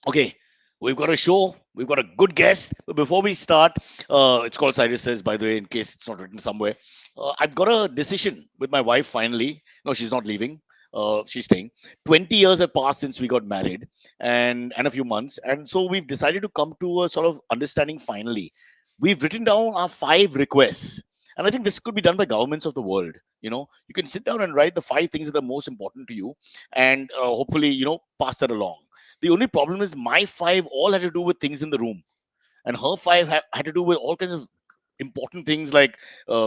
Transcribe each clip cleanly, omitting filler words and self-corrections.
Okay, we've got a show. We've got a good guest. But before we start, it's called Cyrus Says, by the way, in case it's not written somewhere. I've got a decision with my wife finally. No, she's not leaving. She's staying. 20 years have passed since we got married, and a few months. And so we've decided to come to a sort of understanding finally. We've written down our 5 requests. And I think this could be done by governments of the world. You can sit down and write the 5 things that are most important to you, and hopefully, pass that along. The only problem is my 5 all had to do with things in the room, and her 5 had to do with all kinds of important things like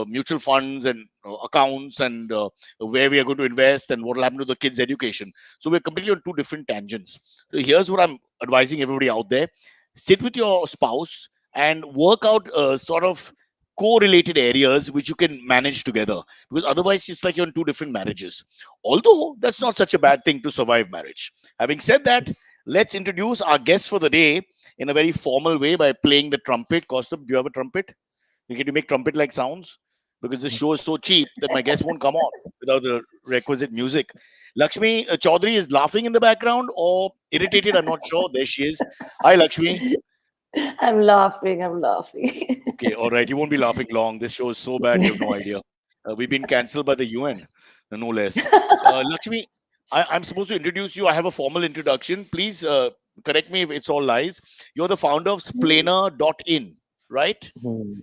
mutual funds and accounts and where we are going to invest and what will happen to the kids' education. So we're completely on two different tangents. So here's what I'm advising everybody out there: sit with your spouse and work out sort of correlated areas which you can manage together, because otherwise it's like you're in two different marriages, although that's not such a bad thing to survive marriage. Having said that, let's introduce our guest for the day in a very formal way by playing the trumpet. Kaustubh, do you have a trumpet? Can you make trumpet like sounds? Because this show is so cheap that my guest won't come on without the requisite music. Lakshmi Chaudhary is laughing in the background or irritated. I'm not sure. There she is. Hi, Lakshmi. I'm laughing. I'm laughing. Okay, all right. You won't be laughing long. This show is so bad, you have no idea. We've been cancelled by the UN, no less. Lakshmi, I'm supposed to introduce you. I have a formal introduction. Please correct me if it's all lies. You're the founder of Splainer.in, right? Hmm.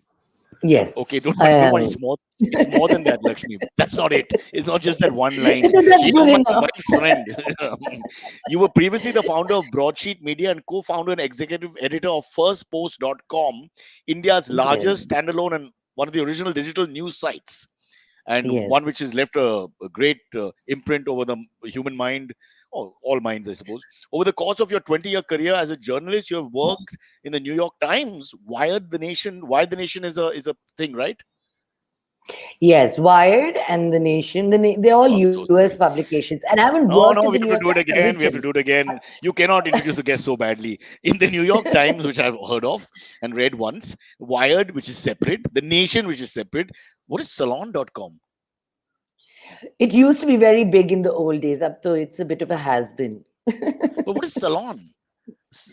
Yes, Okay, don't I worry, don't am. worry. It's more than that, Lakshmi. That's not it. It's not just that one line. That's She good is my enough. friend. You were previously the founder of Broadsheet Media and co-founder and executive editor of firstpost.com, India's largest Yes, standalone and one of the original digital news sites, and one which yes. has left a great imprint over the human mind, or all minds, I suppose. Over the course of your 20-year career as a journalist, you have worked in the New York Times, Wired the Nation. Wired the Nation is a thing, right? Yes, Wired and The Nation, they're all I'm so US sorry. publications. And I haven't worked No, at the no, New we York have to do Times. it I've again. We have written. to do it again. You cannot introduce the guest so badly. In the New York Times, which I've heard of and read once, Wired, which is separate, The Nation, which is separate. What is Salon.com? It used to be very big in the old days, up to it's a bit of a has-been. But what is Salon?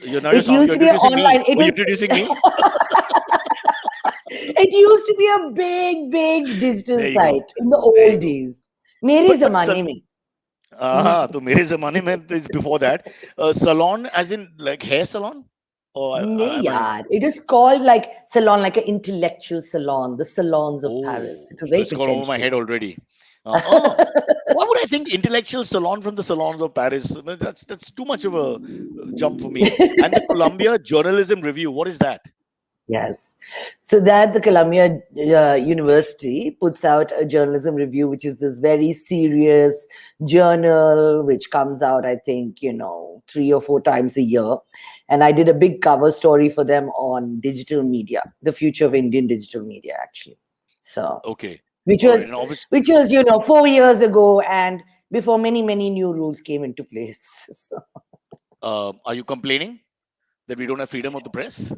You're now It used you're to be an introducing me. online. It Were you was. introducing me? It used to be a big, big digital There you go. site in the There you old go. days. Meri But zamane mein. तो मेरे ज़माने में is before that. Salon as in like hair salon, or Nahi am I? yaar. It is called like salon, like an intellectual salon, the salons of Paris. Oh, It was so very it's gone over my head pretentious. already. Oh, why would I think intellectual salon from the salons of Paris? I mean, that's too much of a jump for me. And the Columbia Journalism Review, what is that? Yes. So that the Columbia University puts out a journalism review, which is this very serious journal, which comes out, I think, 3 or 4 times a year. And I did a big cover story for them on digital media, the future of Indian digital media, actually. So, Okay, which all right, was, and obviously, which was, 4 years ago, and before many, many new rules came into place. So. are you complaining that we don't have freedom of the press?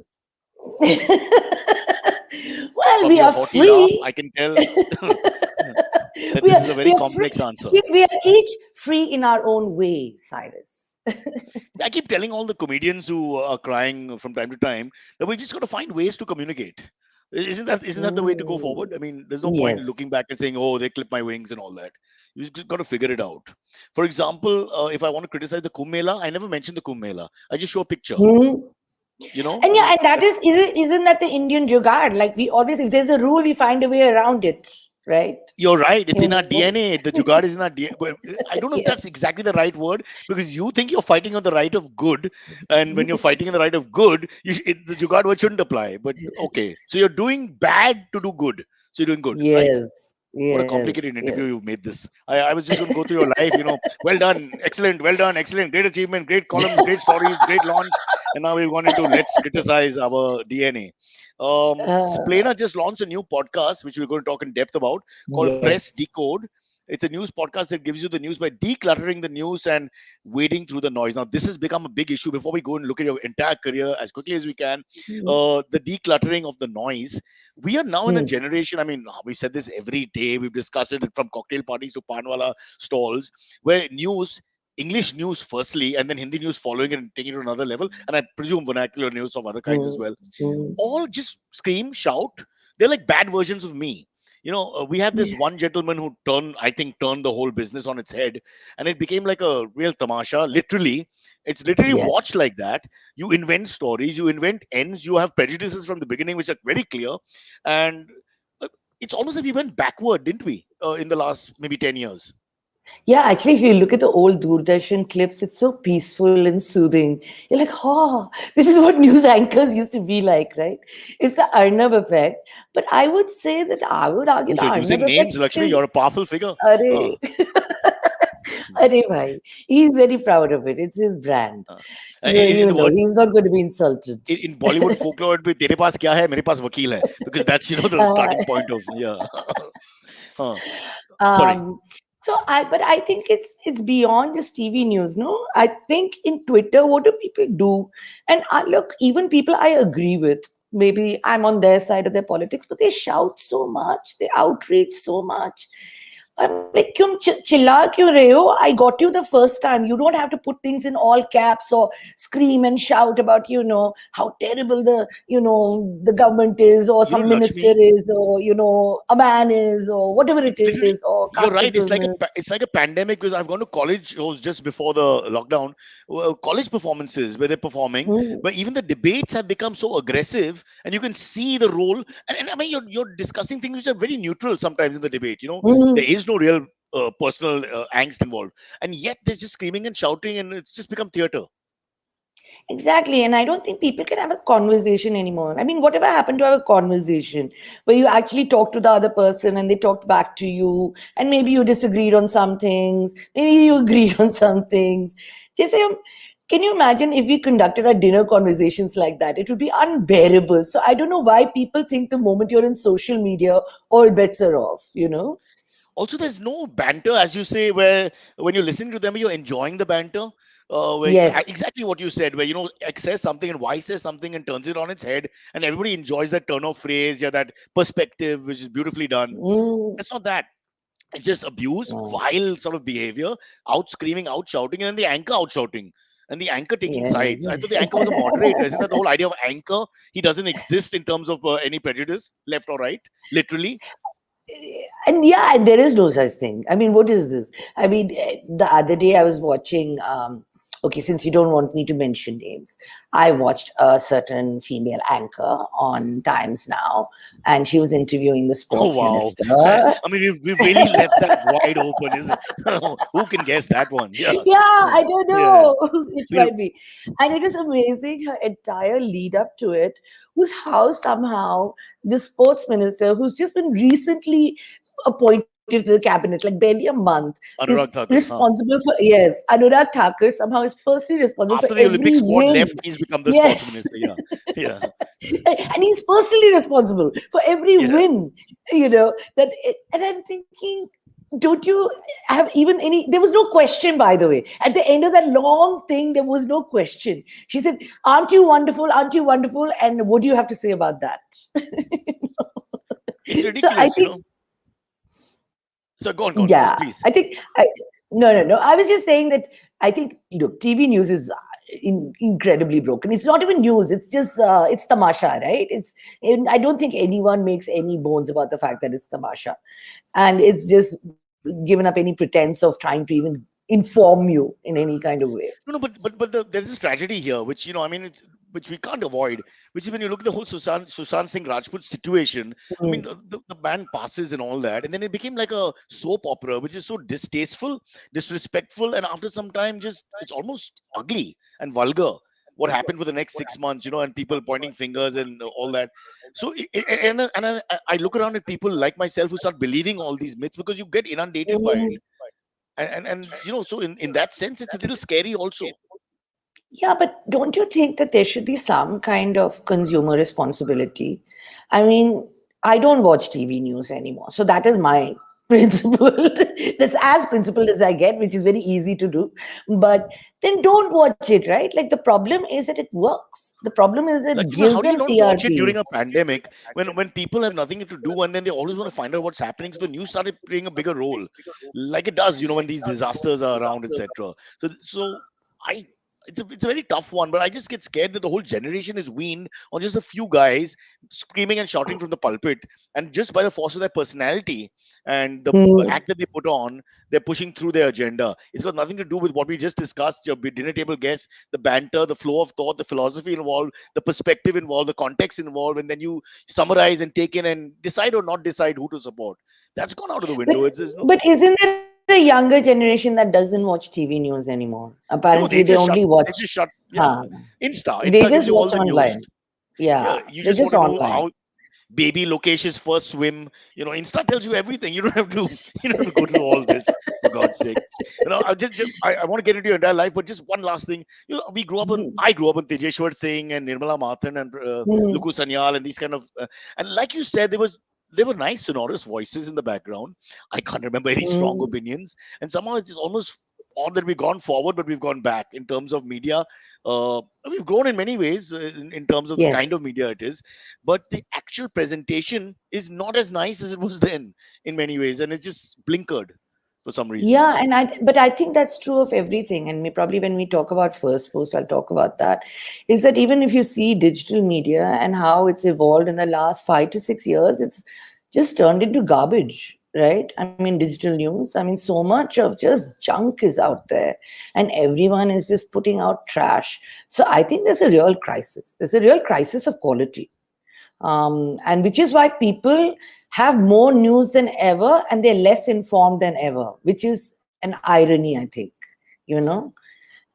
Well, From we your are haughty laugh, free. I can tell that we this are is a we very are free. complex answer. We are each free in our own way, Cyrus. I keep telling all the comedians who are crying from time to time that we just got to find ways to communicate. Isn't that the way to go forward? I Mm, mean, there's no point yes. looking back and saying, "Oh, they clip my wings" and all that. You just got to figure it out. For example, if I want to criticize the Kumbh Mela, I never mention the Kumbh Mela. I just show a picture. Hmm. And I yeah, mean, and that isn't that the Indian jugaad? Like we always, if there's a rule, we find a way around it, right? you're right. It's You in our know? DNA. The Jugaad is in our DNA. I don't know if that's Yes. exactly the right word, because you think you're fighting on the right of good, and when you're fighting on the right of good, the Jugaad word shouldn't apply. But okay, so you're doing bad to do good. So you're doing good, right? Yes. What a Yes. complicated interview Yes. you've made this. I was just going to go through your life. Well done, excellent, well done, excellent, great achievement, great columns, great stories, great launch. And now we've gone into let's criticize our DNA. Uh, Splainer just launched a new podcast, which we're going to talk in depth about, called Press yes. Decode. It's a news podcast that gives you the news by decluttering the news and wading through the noise. Now, this has become a big issue. Before we go and look at your entire career as quickly as we can, the decluttering of the noise. We are now in a Hmm. generation. I mean, we've said this every day. We've discussed it from cocktail parties to panwala stalls, where news English news firstly, and then Hindi news following it and taking it to another level, and I presume vernacular news of other kinds as Mm, well, mm. all just scream, shout. They're like bad versions of me. We had this one gentleman who turned the whole business on its head, and it became like a real tamasha. Literally, it's literally Yes. watched like that. You invent stories, you invent ends, you have prejudices from the beginning, which are very clear, and uh, it's almost like we went backward, didn't we, in the last maybe 10 years? Yeah, actually, if you look at the old Doordarshan clips, it's so peaceful and soothing. You're like, oh, this is what news anchors used to be like, right? It's the Arnab effect. But I would say that I would argue Oh, the you're Arnab using effect names, Lakshmi. is, You're a powerful figure. Arey, Uh, Arey bhai. He's very proud of it. It's his brand. uh, So, in the word he's not going to be insulted. in Bollywood folklore, it'd be तेरे पास क्या है मेरे पास वकील है, because that's the Uh, starting point of, yeah. Huh. Sorry. Um, but I think it's beyond just TV news. No, I think in Twitter, what do people do? And look, even people I agree with. Maybe I'm on their side of their politics, but they shout so much, they outrage so much. I'm like, "Kyun chilla kyun rahe ho? I got you the first time. You don't have to put things in all caps or scream and shout about, how terrible the government is, or some minister Lakshmi, is, or, a man is, or whatever it it's is, literally, or you're right. casteism is. It's like a pandemic, because I've gone to college shows just before the lockdown, college performances where they're performing, Mm, where even the debates have become so aggressive, and you can see the role. And I mean, you're discussing things which are very neutral sometimes in the debate. There mm. is no real personal angst involved, and yet they're just screaming and shouting, and it's just become theater. Exactly. And I don't think people can have a conversation anymore. I mean, whatever happened to have a conversation where you actually talk to the other person and they talked back to you, and maybe you disagreed on some things, maybe you agreed on some things. Just can you imagine if we conducted our dinner conversations like that? It would be unbearable. So I don't know why people think the moment you're in social media, all bets are off. Also, there's no banter, as you say, where when you're listening to them, you're enjoying the banter. Yes. Exactly what you said, where X says something and Y says something and turns it on its head, and everybody enjoys that turn of phrase, yeah, that perspective, which is beautifully done. Mm. It's not that. It's just abuse, No. vile sort of behavior, out screaming, out shouting, and then the anchor out shouting, and the anchor taking Yes. sides. I thought the anchor was a moderator. Isn't that the whole idea of anchor? He doesn't exist in terms of any prejudice, left or right, literally. And yeah, there is no such thing. I mean, what is this? I mean, the other day I was watching, okay, since you don't want me to mention names, I watched a certain female anchor on Times Now, and she was interviewing the Oh sports wow! minister. I mean, we've really left that wide open, isn't it? Who can guess that one? Yeah, Yeah, I don't yeah. know. It Yeah. might be. And it was amazing, her entire lead up to it, was how somehow the sports minister, who's just been recently appointed to the cabinet, like barely a month, is Anurag Thakur. Huh. responsible for, yes, Anurag Thakur somehow is personally responsible for After the every Olympic squad win. left, he's become the sports Yes. minister. Yeah, yeah, And he's personally responsible for every yeah. win, and I'm thinking, don't you have even any? There was no question, by the way. At the end of that long thing, there was no question. She said, "Aren't you wonderful? Aren't you wonderful? And what do you have to say about that?" It's So I ridiculous. think, So go on, yeah, please. I think no. I was just saying that I think TV news is incredibly broken. It's not even news. It's just it's tamasha, right? I don't think anyone makes any bones about the fact that it's tamasha, and it's just given up any pretense of trying to even inform you in any kind of way. No, there's this tragedy here, which I mean, it's which we can't avoid. Which is when you look at the whole Sushant Singh Rajput situation. I mean, Mm, the man passes and all that, and then it became like a soap opera, which is so distasteful, disrespectful, and after some time, just it's almost ugly and vulgar. What happened for the next 6 months, and people pointing fingers and all that. So, I look around at people like myself who start believing all these myths because you get inundated by it, mm. and so in that sense, it's a little scary also. Yeah, but don't you think that there should be some kind of consumer responsibility? I mean, I don't watch TV news anymore, so that is my principled. That's as principled as I get, which is very easy to do. But then don't watch it, right? Like the problem is that it works. The problem is it Like, gives how do you them not watch it during a TRPs. pandemic when people have nothing to do and then they always want to find out what's happening? So the news started playing a bigger role, like it does, when these disasters are around, etc. So I. It's a very tough one, but I just get scared that the whole generation is weaned on just a few guys screaming and shouting from the pulpit, and just by the force of their personality and the Hmm. act that they put on, they're pushing through their agenda. It's got nothing to do with what we just discussed, your dinner table guests, the banter, the flow of thought, the philosophy involved, the perspective involved, the context involved, and then you summarize and take in and decide or not decide who to support. That's gone out of the But window. There's no, but isn't there a younger generation that doesn't watch TV news anymore? Apparently, no, they only they watch. just shut. Yeah, Huh. They Insta gives just you all watch the news. online. Yeah, Yeah, you they're just want just to know online. how baby Lokesh's first swim. Insta tells you everything. You don't have to you don't have to go through all this, for God's sake. I want to get into your entire life, but just one last thing. We grew up on Hmm. I grew up on Tejeshwar Singh and Nirmala Mathan and Hmm. Luku Sanyal and these kind of and like you said, there were nice sonorous voices in the background. I can't remember any strong Hmm. opinions, and somehow it's just almost odd that we've gone forward, but we've gone back in terms of media. We've grown in many ways in terms of the kind Yes. of media it is, but the actual presentation is not as nice as it was then in many ways, and it's just blinkered for some reason. Yeah, but I think that's true of everything. And probably when we talk about first post, I'll talk about that. Is that even if you see digital media and how it's evolved in the last 5 to 6 years, it's just turned into garbage, right? I mean, digital news. I mean, so much of just junk is out there, and everyone is just putting out trash. So I think there's a real crisis. There's a real crisis of quality, and which is why people have more news than ever and they're less informed than ever, which is an irony, I think, you know.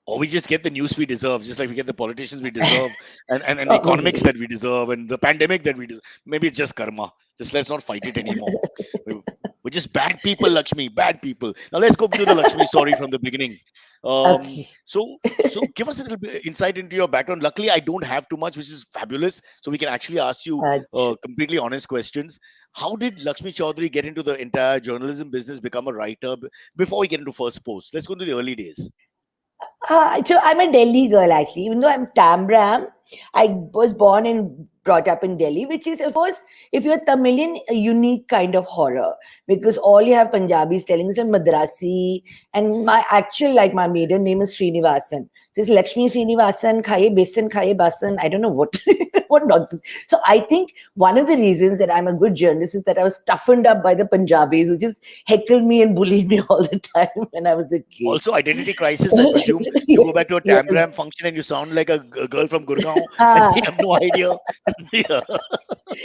Or we just get the news we deserve, just like we get the politicians we deserve, and the economics Probably. that we deserve, and the pandemic that we deserve. Maybe it's just karma. Just let's not fight it anymore. We- We're just bad people, Lakshmi, bad people. Now let's go to the Lakshmi story from the beginning. Okay. So give us a little bit insight into your background. Luckily, I don't have too much, which is fabulous. So we can actually ask you completely honest questions. How did Lakshmi Chaudhary get into the entire journalism business, become a writer? Before we get into first post, let's go to the early days. So I'm a Delhi girl actually, even though I'm Tambram. I was born and brought up in Delhi, which is, of course, if you're Tamilian, a unique kind of horror because all you have Punjabis telling is like Madrasi, and my actual, like my maiden name is Srinivasan. So it's Lakshmi Srinivasan, Khaye Besan, Khaye Basan. I don't know what what nonsense. So I think one of the reasons that I'm a good journalist is that I was toughened up by the Punjabis, who just heckled me and bullied me all the time when I was a kid. Also, identity crisis, I presume. You go back to Yes, a yes. Tambram function and you sound like a girl from Gurgaon and Ah, they have no idea. Yeah.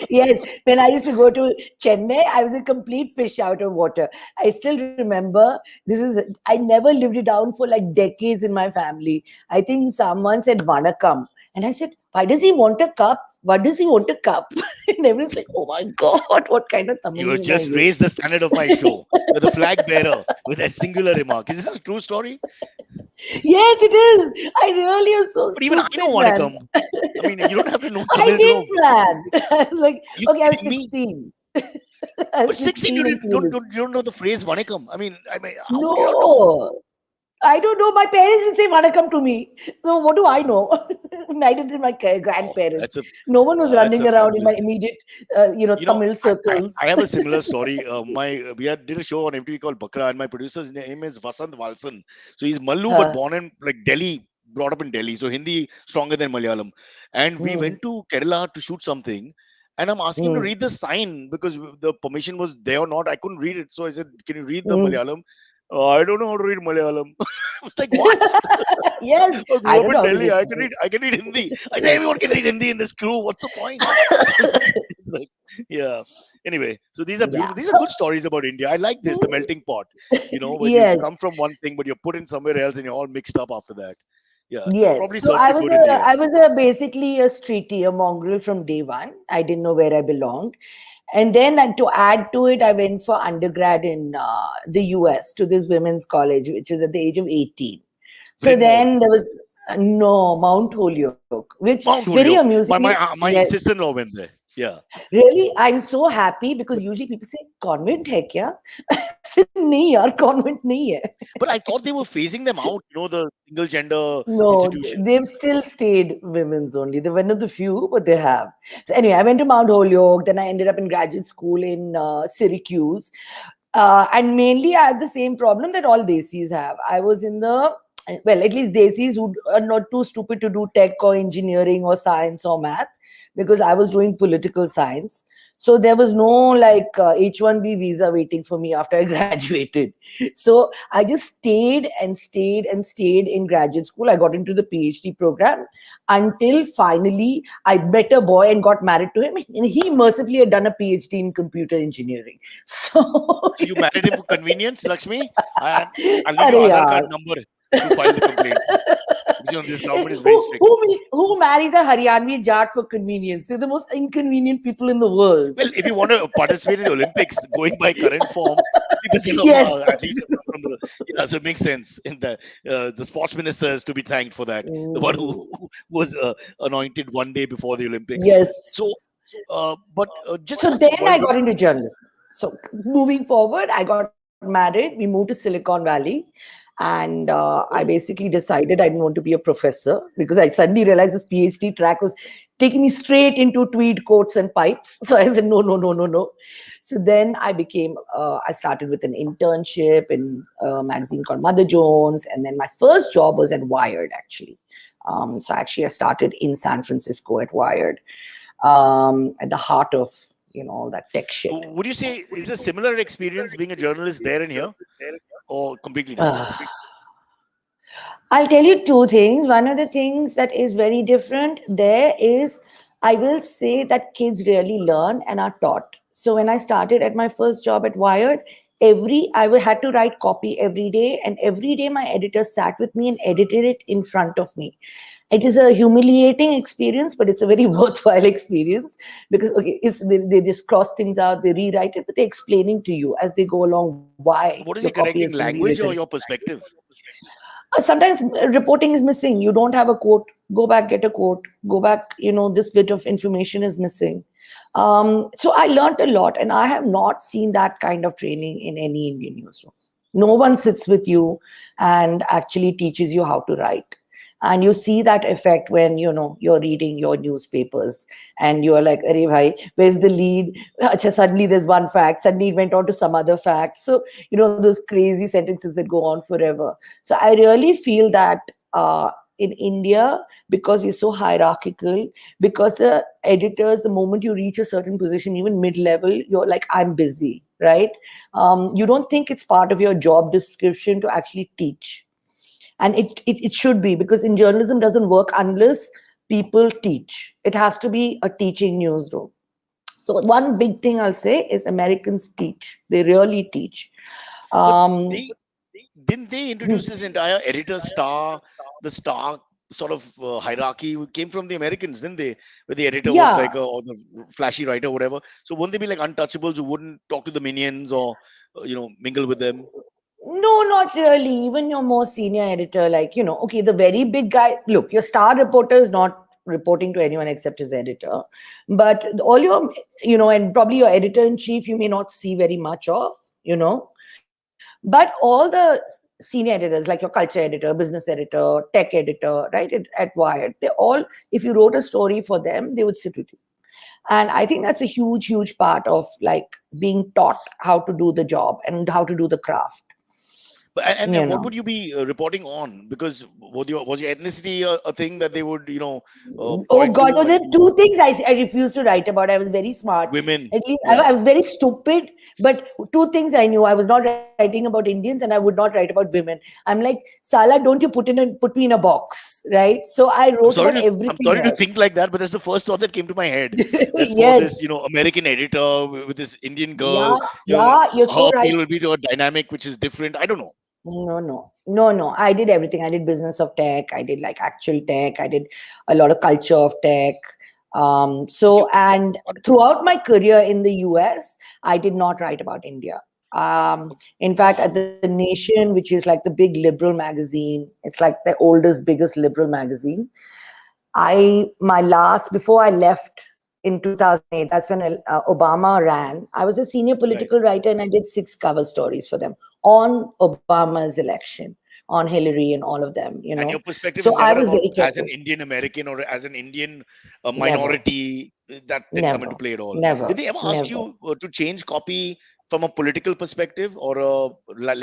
yes. When I used to go to Chennai, I was a complete fish out of water. I still remember I never lived it down for like decades in my family. I think someone said Vanakam. And I said, why does he want a cup? What does he want a cup? And everyone's like, oh my God, what kind of You have Tamilian are just you? raised the standard of my show. You're the flag bearer with that singular remark. Is this a true story? Yes, it is. I really am so But even I stupid, know man. Wanakam. I mean, you don't have to know I Tamil to did, know. man. I was like, You okay, I was kidding me? 16. I But was 16, you 16 and didn't, don't, clueless. don't, you don't know the phrase Wanakam. I mean, how would you not know? No, I don't know. My parents didn't say "Vanakkam" to me. So what do I know? Neither did my Oh, grandparents. No one was that's running a around in fabulous. my immediate, You know, Tamil I circles. have a similar story. Did a show on MTV called Bakra, and my producer's name is Vasant Valsan. So he's Mallu, but Uh, born in like Delhi, brought up in Delhi. So Hindi stronger than Malayalam. And we hmm, went to Kerala to shoot something. And I'm asking him to hmm, read the sign because the permission was there or not. I couldn't read it. So I said, can you read the hmm. Malayalam? I don't know how to read Malayalam. I was like, what? Yes, I I grew up don't in know how to Delhi. read. I can read Hindi. I said, everyone can read Hindi in this crew. What's the point? It's like, yeah. Anyway, so these are Yeah. beautiful. These are good stories about India. I like this, the melting pot. When you Yes. come from one thing, but you're put in somewhere else and you're all mixed up after that. Yeah, that Yes. probably So served you good in the I end. was a basically a streetie, a mongrel from day one. I didn't know where I belonged. And then to add to it, I went for undergrad in the US to this women's college, which was at the age of 18. So Bryn Mawr, then there was no Mount Holyoke, which Mount very Holyoke. amusingly, My yeah, sister-in-law went there. Yeah. Really, I'm so happy because usually people say convent hai kya? I said, nahi yaar, convent nahi hai. But I thought they were phasing them out, the single gender No, institution. they've still stayed women's only. They're one of the few, but they have. So anyway, I went to Mount Holyoke. Then I ended up in graduate school in Syracuse, and mainly I had the same problem that all Desis have. I was in the well, at least Desis who are not too stupid to do tech or engineering or science or math, because I was doing political science. So there was no like H1B visa waiting for me after I graduated. So I just stayed and stayed and stayed in graduate school. I got into the PhD program until finally I met a boy and got married to him. And he mercifully had done a PhD in computer engineering. So, So you married him for convenience, Lakshmi? I, I'll need Arey your Aadhaar yaar. card number to file the complaint. Because this government is very strict. Who marries a Haryanvi Jat for convenience? They're the most inconvenient people in the world. Well, if you want to participate in the Olympics, going by current form, 50% of Yes. athletes have come from the. Yeah, so it makes sense. In the sports minister is to be thanked for that. The one who, Mm, who was anointed one day before the Olympics. yes. So, but just So was then I got wondering. into journalism. So moving forward, I got married. We moved to Silicon Valley. And I Oh, basically decided I didn't want to be a professor because I suddenly realized this PhD track was taking me straight into tweed coats and pipes. So I said, no, no, no, no, no. So then I started with an internship in a magazine called Mother Jones. And then my first job was at Wired, actually. So actually, I started in San Francisco at Wired, at the heart of, all that tech shit. would you say is a similar experience being a journalist there and here, or completely different? Uh, I'll tell you two things. One of the things that is very different there is, I will say that kids really learn and are taught. So when I started at my first job at Wired, had to write copy every day, and every day my editor sat with me and edited it in front of me. It is a humiliating experience, but it's a very worthwhile experience because okay, they just cross things out, they rewrite it, but they're explaining to you as they go along why your What is he copy has correcting, been language rewritten. or your perspective? Sometimes reporting is missing. You don't have a quote, go back, get a quote, go back, this bit of information is missing. So I learned a lot, and I have not seen that kind of training in any Indian newsroom. No one sits with you and actually teaches you how to write. And you see that effect when you're reading your newspapers and you're like, "Arey bhai, where's the lead? Acha, suddenly there's one fact, suddenly it went on to some other fact." So those crazy sentences that go on forever. So I really feel that in India, because we're so hierarchical, because the editors, the moment you reach a certain position, even mid-level, you're like, I'm busy, right? You don't think it's part of your job description to actually teach. And it should be, because in journalism doesn't work unless people teach. It has to be a teaching newsroom. So one big thing I'll say is Americans teach. They really teach. But Um, they didn't they introduce this entire editor star, the star sort of hierarchy came from the Americans, didn't they? Where the editor was yeah, like or the flashy writer, whatever. So wouldn't they be like untouchables who wouldn't talk to the minions or mingle with them? no, not really. Even your more senior editor, like, okay, the very big guy, look, your star reporter is not reporting to anyone except his editor. But all your, and probably your editor in chief, you may not see very much of, but all the senior editors, like your culture editor, business editor, tech editor, right, at Wired, they all, if you wrote a story for them, they would sit with you. And I think that's a huge, huge part of like being taught how to do the job and how to do the craft. But and You what know. would you be reporting on? Because was your ethnicity a thing that they would Oh point to God, oh, when there are two things I refused to write about. I was very smart. women? At least Yeah. I was very stupid. But two things I knew: I was not writing about Indians, and I would not write about women. I'm like, Sala, don't you put me in a box, right? So I wrote about I'm everything sorry to else. think like that, but that's the first thought that came to my head. That for this, Yes, American editor with this Indian yeah, girl, yeah, you're her so appeal right. will be to a dynamic which is different. I don't know. No, no, no, no. I did everything. I did business of tech. I did like actual tech. I did a lot of culture of tech. You, And throughout my career in the US, I did not write about India. In fact, at wow. the Nation, which is like the big liberal magazine, it's like the oldest, biggest liberal magazine. Before I left in 2008. That's when Obama ran. I was a senior Right. political writer and I did 6 cover stories for them on Obama's election, on Hillary and all of them, And your perspective So is I never was about very as an careful. Indian American or as an Indian Never, minority that didn't come into never, play at all. Did never, they ever ask never. you to change copy from a political perspective or a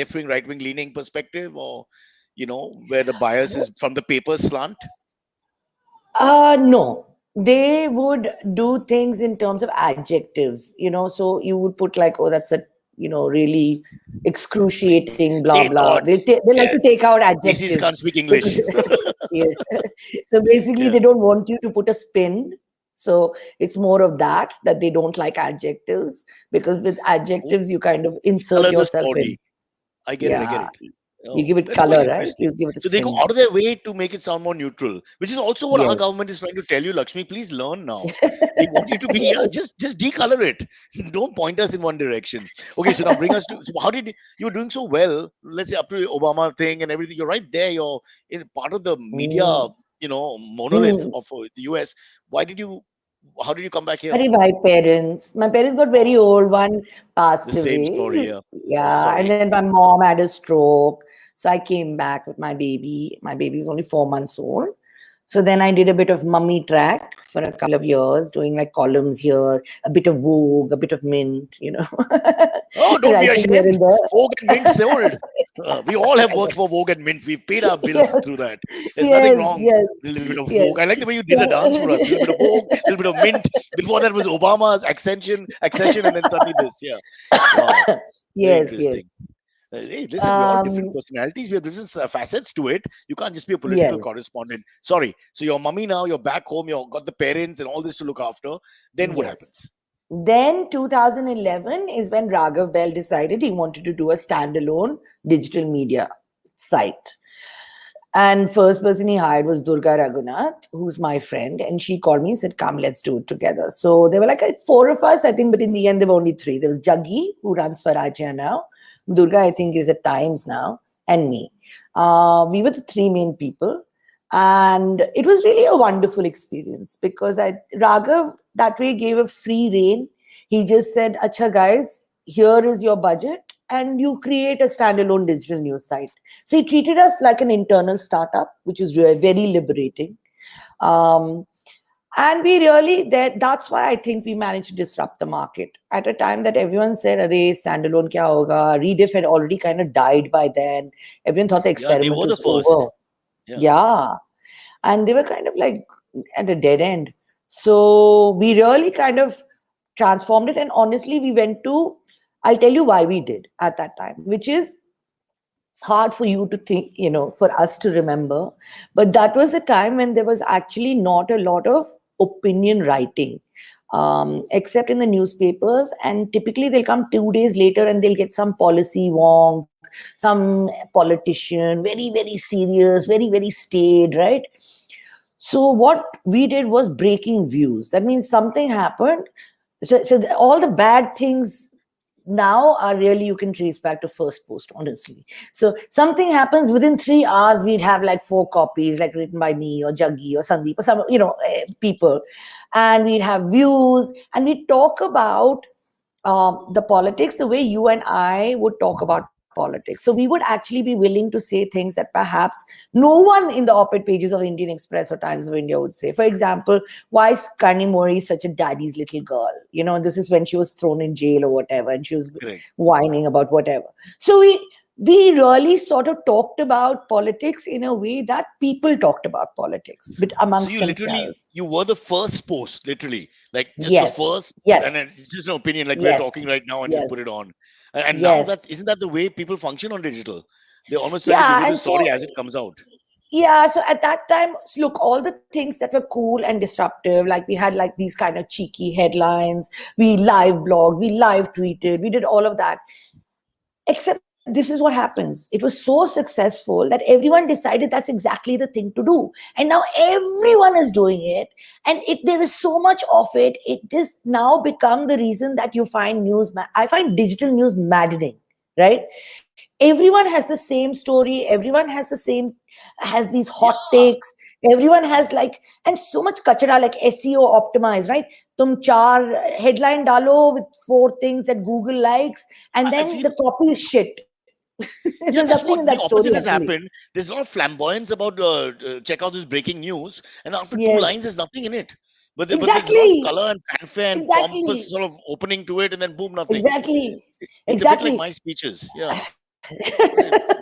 left wing, right wing leaning perspective, or where the bias is from the paper slant? No, they would do things in terms of adjectives, so you would put like, oh, that's a, really excruciating, blah, They blah. thought, They like yeah, to take out Macy's can't adjectives. speak English. Because, yeah. So basically, Yeah. they don't want you to put a spin. So it's more of that they don't like adjectives, because with Oh, adjectives, you kind of insert color the yourself story. in. I get it. I get Yeah. it. You Oh, give it that's quite color, right? interesting. You give it a So they go spin. out of their way to make it sound more neutral, which is also what our Yes. government is trying to tell you, Lakshmi. Please learn now. They want you to be, yeah, Yes. just decolor it. Don't point us in one direction. Okay, so now bring us to, so how did you were doing so well? Let's say up to the Obama thing and everything. You're right there. You're in part of the media, Mm. monolith Hmm. of the US. Why did you? How did you come back here? My parents got very Oh, old. One the passed same away. story. Yeah. Oh, Yeah, and sorry. then my mom had a stroke. So I came back with my baby. My baby was only 4 months old. So then I did a bit of mummy track for a couple of years, doing like columns here, a bit of Vogue, a bit of Mint, Oh, don't be writing here ashamed. and there. Vogue and Mint sold. We all have I worked know. for Vogue and Mint. We've paid our bills through Yes, that. There's nothing yes, wrong. yes, A little bit of yes. Vogue. I like the way you did a dance for us. A little bit of So, Vogue, a little bit of Mint. Before that was Obama's accession, and then suddenly this. Yeah. Wow. Very yes, interesting. yes. Hey, listen, we're all different Um, personalities. We have different facets to it. You can't just be a political yes, correspondent. Sorry. So your mummy now, you're back home. You've got the parents and all this to look after. Then what yes. happens? Then 2011 is when Raghav Bell decided he wanted to do a standalone digital media site. And first person he hired was Durga Raghunath, who's my friend. And she called me and said, come, let's do it together. So there were like 4 of us, I think, but in the end, there were only 3. There was Jaggi, who runs Farajya now. Durga, I think, is at Times now, and me. We were the 3 main people. And it was really a wonderful experience because Raghav that way gave a free rein. He just said, Acha, guys, here is your budget, and you create a standalone digital news site. So he treated us like an internal startup, which is very liberating. Um, and we really, that's why I think we managed to disrupt the market. At a time that everyone said, Are standalone kya hoga? Rediff had already kind of died by then. Everyone thought the Yeah, they experiment were the was first. over. Yeah. Yeah. And they were kind of like at a dead end. So we really kind of transformed it. And honestly, we went to, I'll tell you why we did at that time, which is hard for you to think, for us to remember. But that was a time when there was actually not a lot of opinion writing, except in the newspapers. And typically they'll come 2 days later and they'll get some policy wonk, some politician, very, very serious, very, very staid, right? So what we did was breaking views. That means something happened. So all the bad things now are really, you can trace back to first post, honestly. So something happens within 3 hours, we'd have like 4 copies, like written by me or Jaggi or Sandeep or some, people. And we'd have views and we'd talk about the politics the way you and I would talk about politics. So we would actually be willing to say things that perhaps no one in the op-ed pages of the Indian Express or Times of India would say. For example, why is Karni Mori such a daddy's little girl? This is when she was thrown in jail or whatever, and she was Correct. whining about whatever. So we really sort of talked about politics in a way that people talked about politics, but So amongst you literally themselves. you were the first post, literally, like just the Yes, first, and yes, it's just an opinion, like we're yes, talking right now, and just yes, put it on. And now that yes. isn't that the way people function on digital? They're almost trying to give you Yeah, the and story so as it comes out. yeah, so at that time, look, all the things that were cool and disruptive, like we had like these kind of cheeky headlines, we live blogged, we live tweeted, we did all of that. Except this is what happens. It was so successful that everyone decided that's exactly the thing to do. And now everyone is doing it. And there is so much of it. It has now become the reason that you find news. I find digital news maddening, right? Everyone has the same story. Everyone has these hot Yeah, takes. Everyone has like, and so much kachara, like SEO optimized, right? tum char headline dalo with 4 things that Google likes, and I then feel, the copy is shit. There's yeah, that's nothing in what that the story opposite has actually. happened. There's a lot of flamboyance about check out this breaking news, and after two lines, Yes, there's nothing in it. But there's a lot of exactly, color and fanfare and pompous exactly, sort of opening to it, and then boom, nothing. exactly, It's a bit like exactly. my speeches. Yeah,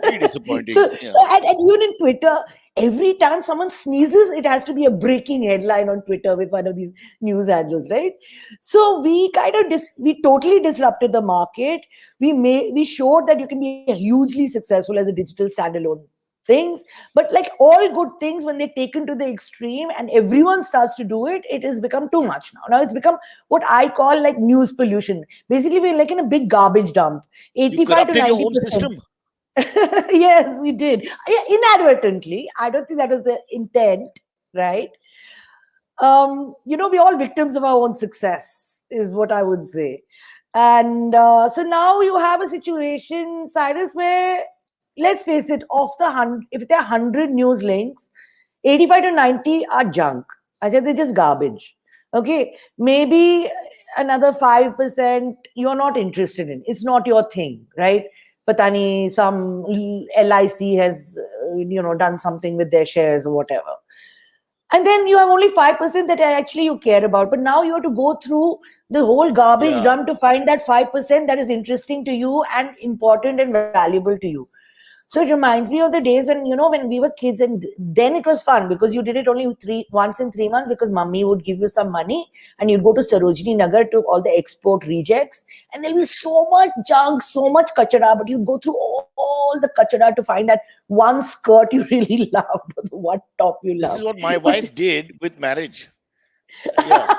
very So, disappointing. Yeah, and even in Twitter, every time someone sneezes, it has to be a breaking headline on Twitter with one of these news handles, right? So we kind of we totally disrupted the market. We showed that you can be hugely successful as a digital standalone things, but like all good things, when they're taken to the extreme and everyone starts to do it, it has become too much now. Now it's become what I call like news pollution. Basically, we're like in a big garbage dump. you 85 to corrupted your own 90%. system. Yes, we did. Yeah, inadvertently. I don't think that was the intent, right? We're all victims of our own success, is what I would say. And so now you have a situation, Cyrus, where, let's face it, if there are 100 news links, 85 to 90 are junk. I said they're just garbage. Okay, maybe another 5% you're not interested in. It's not your thing, right? Patani, some LIC has, done something with their shares or whatever. And then you have only 5% that actually you care about. But now you have to go through the whole garbage Yeah, dump to find that 5% that is interesting to you and important and valuable to you. So it reminds me of the days when, when we were kids, and then it was fun because you did it only once in 3 months, because mummy would give you some money and you'd go to Sarojini Nagar to all the export rejects, and there'll be so much junk, so much kachara, but you go through all the kachara to find that one skirt you really loved, or the one top you this is loved. what my But wife did with marriage. Yeah,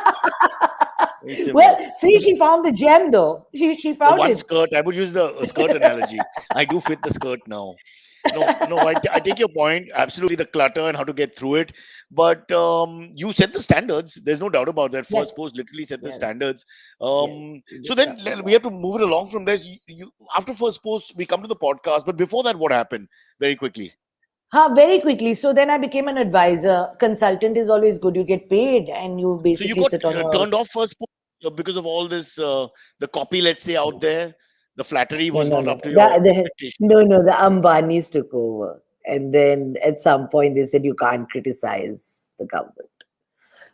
very well, similar. see, she found the gem though. She The found one it. skirt, I would use the skirt analogy. I do fit the skirt now. No, no, I take your point. Absolutely, the clutter and how to get through it. But you set the standards. There's no doubt about that. First Yes, post literally set the yes, standards. yes. We So then disrupted we that. have to move it along from there. After first post, we come to the podcast. But before that, what happened? Very quickly. Very quickly. So then I became an advisor. Consultant is always good. You get paid and you So you basically got sit on your. turned off first post because of all this, the copy, let's say, out there. The flattery No, was no, not no. up to your expectation. No, the Ambanis took over. And then at some point they said you can't criticize the government. Right.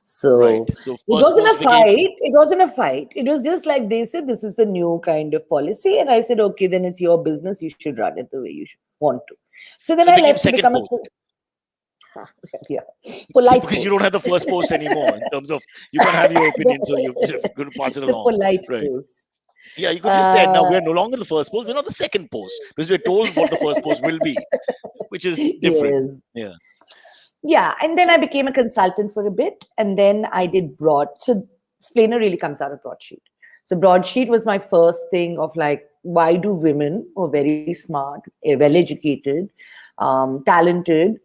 So So it first wasn't post a became fight. It wasn't a fight. It was just like they said, this is the new kind of policy. And I said, okay, then it's your business. You should run it the way you should want to. So then so I it became left to second become a post. yeah, polite Because you don't post. have the first post anymore in terms of you can't have your opinion, so you've got to pass it The along. polite Right. post. Yeah, you could just say now Uh, we're no longer the first post, we're not the second post because we're told what the first post will be, which is different. yes. Yeah. Yeah. And then I became a consultant for a bit. And then I did So Splainer really comes out of Broadsheet. So Broadsheet was my first thing of like, why do women who are very smart, well educated, talented,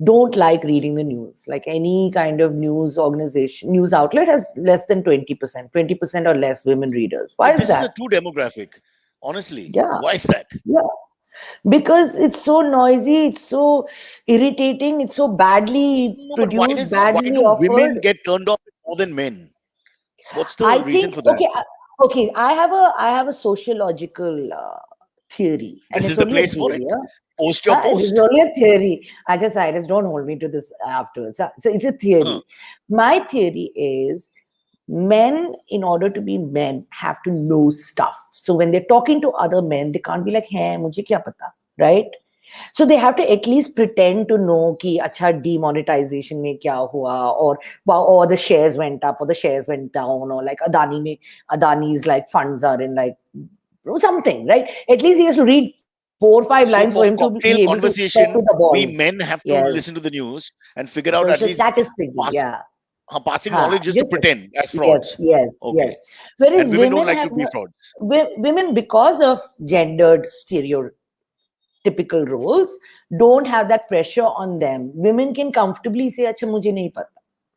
don't like reading the news? Like any kind of news organization, news outlet has less than 20%, 20% or less women readers. Why But is this is a that? true demographic, honestly. Yeah. Why is that? Yeah. Because it's so noisy, it's so irritating, it's so badly No, but produced, why badly do women offered. get turned off more than men? What's the I reason think for that? okay. I have a sociological theory, and This it's is the only a place for it. theory. Huh? Post your This is post. only a theory. I just Cyrus, don't hold me to this afterwards. So it's a Huh. theory. My theory is men, in order to be men, have to know stuff. So when they're talking to other men, they can't be like, "Hey, mujhe kya pata," right? So they have to at least pretend to know ki acha demonetization mein kya hua, or the shares went up or the shares went down, or like Adani's like funds are in like something, right? At least he has to read 4 or 5 lines for So him for to be able cocktail to talk to the conversation, we boys. men have to Yes. listen to the news and figure out at Social least status thinking. pass, Yeah. passing Ha. knowledge just to Just pretend as yes, frauds. yes, Okay. yes. Whereas And women don't women like have to be frauds. women, because of gendered stereotypical roles, don't have that pressure on them. Women can comfortably say, "Acha, mujhe nahi pata,"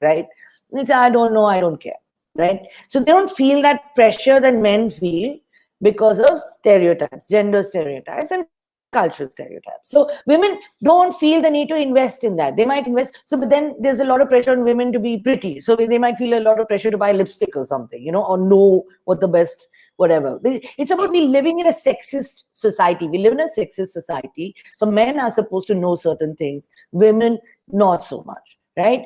right? It's, I don't know, I don't care, right? So they don't feel that pressure that men feel because of stereotypes, gender stereotypes, and cultural stereotypes. So women don't feel the need to invest in that. They might invest. So, but then there's a lot of pressure on women to be pretty. So they might feel a lot of pressure to buy lipstick or something, or know what the best, whatever. It's about we living in a sexist society. We live in a sexist society. So men are supposed to know certain things. Women, not so much, right?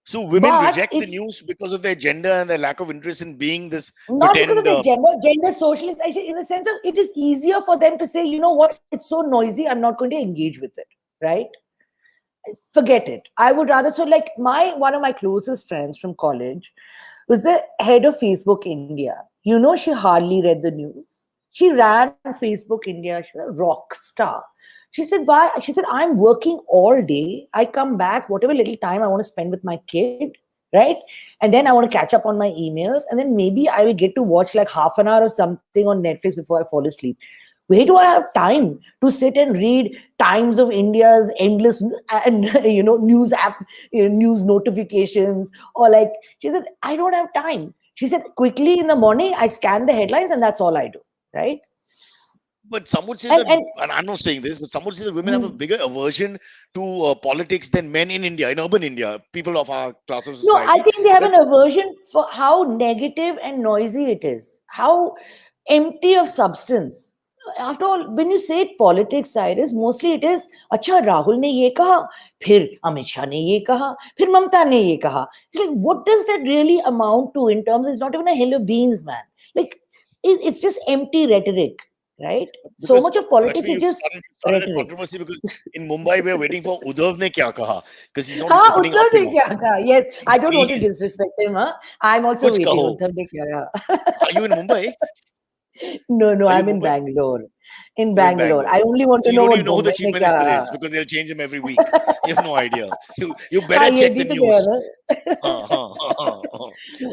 So women But reject the it's news because of their gender and their lack of interest in being this not because of pretend. their gender socialist, actually, in the sense of it is easier for them to say, you know what, it's so noisy, I'm not going to engage with it, right? Forget it. I would rather, so like one of my closest friends from college was the head of Facebook India. She hardly read the news. She ran Facebook India. She's a rock star. She said, why? She said, I'm working all day. I come back, whatever little time I want to spend with my kid, right? And then I want to catch up on my emails. And then maybe I will get to watch like half an hour or something on Netflix before I fall asleep. Where do I have time to sit and read Times of India's endless and news app, news notifications, or like she said, I don't have time. She said, quickly in the morning, I scan the headlines and that's all I do, right? But some would say And that, and and I'm not saying this, but some would say that women have a mm, bigger aversion to politics than men in India, in urban India, people of our class of no, I society. think they have That an aversion for how negative and noisy it is, how empty of substance. After all, when you say politics, Cyrus, mostly it is, अच्छा राहुल ने ये कहा, फिर अमित शाह ने ये कहा, फिर ममता ने ये कहा. It's like, what does that really amount to in terms? It's not even a hill of beans, man. Like, it's just empty rhetoric, right? So because much of politics Lakshmi, is you've just started a rhetoric. controversy because in Mumbai we're waiting for Uddhav ne kya kaha because he's not हाँ opening Uddhav up ने enough. क्या कहा? Yes, I don't want to Please, disrespect him. Huh? I'm also kuch waiting. kaho. Uddhav ने क्या कहा? Are you in Mumbai? No, Are you in I'm in Mumbai? Bangalore. In You're in Bangalore. I Bangalore. only want So to you know don't what even know who the Bombay chief ने क्या minister is कहा. because they'll change him every week. You have no idea. You हाँ better ये check the भी तो गया news. ना.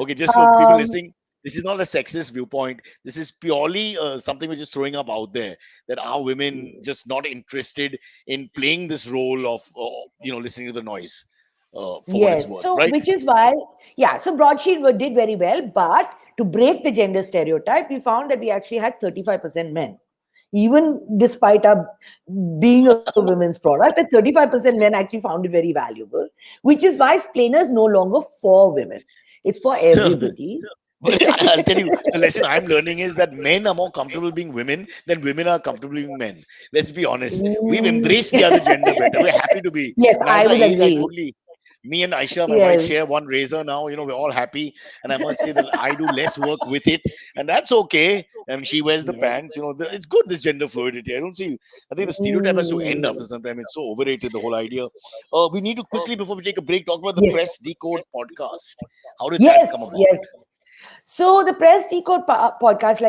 Okay, just for people um, listening, this is not a sexist viewpoint. This is purely something we're just throwing up out there that are women just not interested in playing this role of, listening to the noise for what it's yes. worth, So right? which is why, yeah. So broadsheet did very well, but to break the gender stereotype, we found that we actually had 35% men. Even despite our being a women's product, that 35% men actually found it very valuable, which is why Splainer is no longer for women. It's for everybody. But I'll tell you, the lesson I'm learning is that men are more comfortable being women than women are comfortable being men. Let's be honest. We've Mm. embraced the other gender better. We're happy to be. Yes, And as I I would age, I agree. totally, me and Aisha, my wife, Yes. share one razor now. We're all happy. And I must say that I do less work with it. And that's okay. And she wears the Yes. pants. It's good, this gender fluidity. I think the stereotype has to end after Mm. some time. It's so overrated, the whole idea. We need to quickly, before we take a break, talk about the Yes. Press Decode podcast. How did that come Yes. about? Yes. So the Press Decode podcast,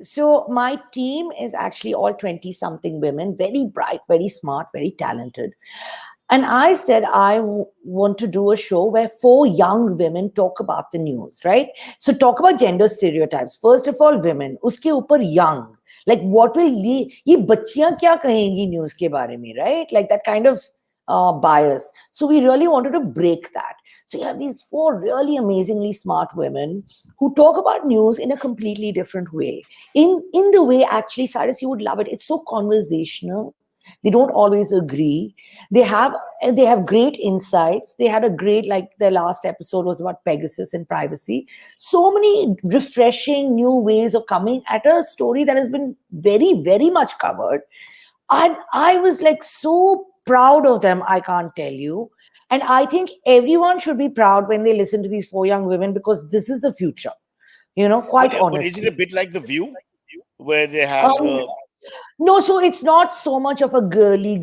so my team is actually all 20 something women, very bright, very smart, very talented. And I said, want to do a show where 4 young women talk about the news, right? So talk about gender stereotypes. First of all, women, uske upar young. Like what will ye bachchiyan kya kahengi news ke bare mein, right? Like that kind of bias. So we really wanted to break that. So you have these 4 really amazingly smart women who talk about news in a completely different way. In the way, actually, Cyrus, you would love it. It's so conversational. They don't always agree. They have great insights. They had a great, like their last episode was about Pegasus and privacy. So many refreshing new ways of coming at a story that has been very, very much covered. And I was like so proud of them, I can't tell you. And I think everyone should be proud when they listen to these 4 young women because this is the future, quite But is it a honestly. bit like The View, where they have Um, no, so it's not so much of a girly,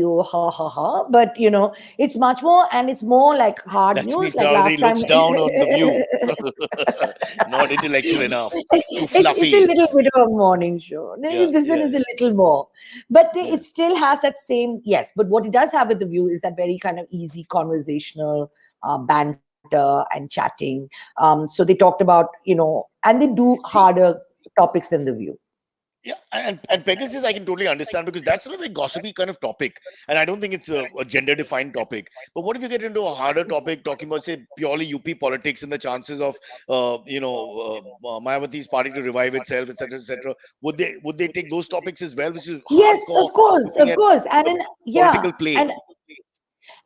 oh, ha, ha, ha, but it's much more, and it's more like hard Lakshmi news, like last Chaudhary time. looks down on The View, not intellectual enough, too It's a fluffy. little bit of a morning show. Yeah, This one yeah, is a yeah, little more, but yeah. it still has that same, yes. But what it does have with the View is that very kind of easy conversational banter and chatting. So they talked about and they do harder topics than the View. Yeah, and Pegasus, I can totally understand because that's a very gossipy kind of topic, and I don't think it's a gender-defined topic. But what if you get into a harder topic, talking about say purely UP politics and the chances of, Mayawati's party to revive itself, etc., etc. Would they take those topics as well, which is Yes, hardcore, of looking at course, and the in, yeah, political play?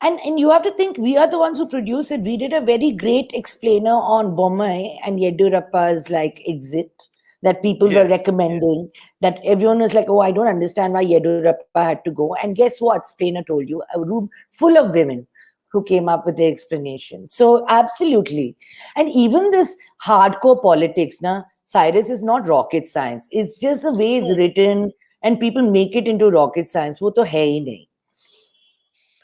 and you have to think we are the ones who produce it. We did a very great explainer on Bommai and Yedurappa's like exit that people were Yeah. recommending. That everyone was like, "Oh, I don't understand why Yedurappa had to go." And guess what? Explainer told you a room full of women who came up with the explanation. So absolutely, and even this hardcore politics, na Cyrus is not rocket science. It's just the way it's No, written, and people make it into rocket science. वो तो है ही नहीं.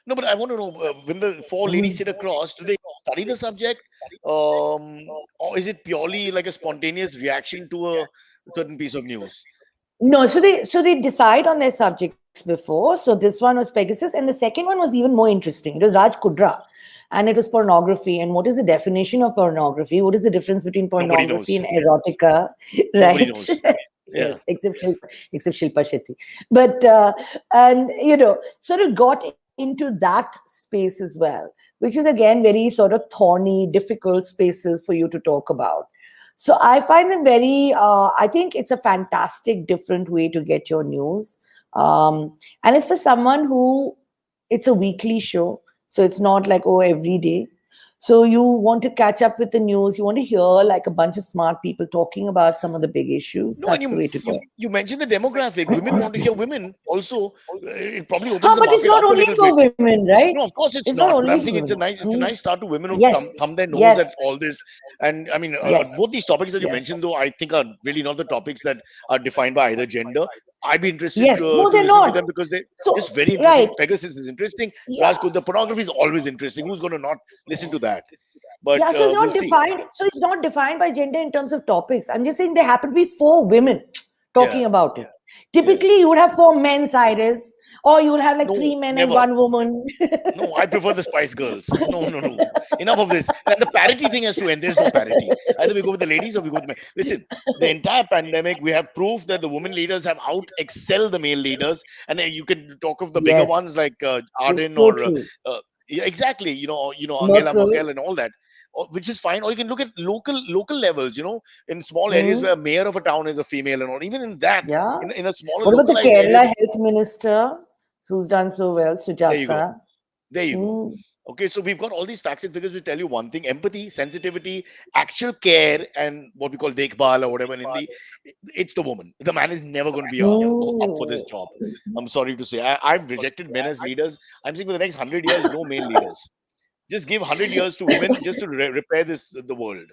no, but I want to know when the four ladies sit across, do they study the subject, or is it purely like a spontaneous reaction to a certain piece of news? No, so they decide on their subjects before. So this one was Pegasus, and the second one was even more interesting. It was Raj Kudra, and it was pornography. And what is the definition of pornography? What is the difference between Nobody pornography knows. and erotica? Nobody Right? knows. Yes, Yeah. except Shilpa Shetty. But and sort of got into that space as well, which is again very sort of thorny, difficult spaces for you to talk about. So I find them very. I think it's a fantastic, different way to get your news, and it's for someone who it's a weekly show, so it's not like oh every day. So you want to catch up with the news. You want to hear like a bunch of smart people talking about some of the big issues. No, and That's you the way to you go. you mentioned the demographic. Women want to hear women also. It probably opens Huh, the but it's market not up a only little for bit. women, right? No, of course It's it's not not. But only I'm for saying women. it's a nice start to women who've Yes, thumb their nose at yes, all this. And I mean, yes, both these topics that you yes, mentioned, though, I think are really not the topics that are defined by either gender. I'd be interested yes. No, to they're listen to not. them because they're So just very right, interesting. Pegasus is interesting. yeah. Rajkot, the pornography is always interesting. Who's going to not listen to that? But Yeah, so it's we'll not see. defined. So it's not defined by gender in terms of topics. I'm just saying there happen to be four women Yeah, talking about it. yeah. Typically, you would have four men, Cyrus, or you will have like No, three men and never. one woman. No, I prefer the Spice Girls. No, no, no. Enough of this. And the parity thing has to end. There's no parity. Either we go with the ladies or we go with men. Listen, the entire pandemic, we have proof that the women leaders have out excelled the male leaders. And then you can talk of the bigger Yes, ones like it's Arden so or true. yeah, exactly. Angela Merkel. Merkel and all that, which is fine. Or you can look at local levels. In small areas Hmm. where a mayor of a town is a female and all. Even in that, Yeah. in a smaller What about the localized area, Kerala health minister who's done so well, there you go. Sujata? There you go. Hmm. Okay, so we've got all these facts and figures which tell you one thing: empathy, sensitivity, actual care, and what we call dekbal or whatever in Hindi. It's the woman. The man is never going to be up for this Hmm. job. I'm sorry to say. I've rejected men as leaders. I'm saying for the next 100 years, no male leaders. Just give 100 years to women just to repair the world.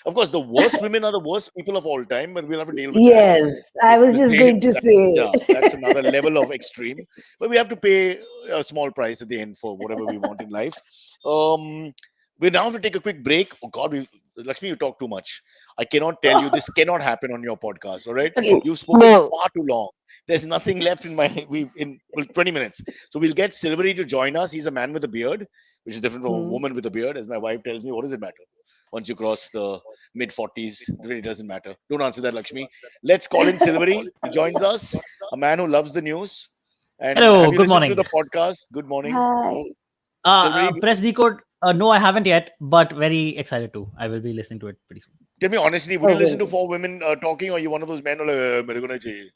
Of course, the worst women are the worst people of all time, but we'll have to deal with that Yes, I was because just going to that's say. yeah, that's another level of extreme. But we have to pay a small price at the end for whatever we want in life. Um, we now have to take a quick break. Oh God, Lakshmi, you talk too much. I cannot tell you this cannot happen on your podcast. All right, Okay. you've spoken No. far too long. There's nothing left in my we in well, 20 minutes. So we'll get Silvery to join us. He's a man with a beard, which is different from a Hmm. woman with a beard. As my wife tells me, what does it matter? Once you cross the mid 40s, it really doesn't matter. Don't answer that, Lakshmi. Let's call in Silvery. He joins us, a man who loves the news. And have Hello, you good listened to morning. the podcast? Good morning, Hi. Silvery. Press Decode. No, I haven't yet, but very excited to. I will be listening to it pretty soon. Tell me honestly, would you Oh, listen to well. four women talking, or are you one of those men who are like, "Mere ko nahi chahiye?"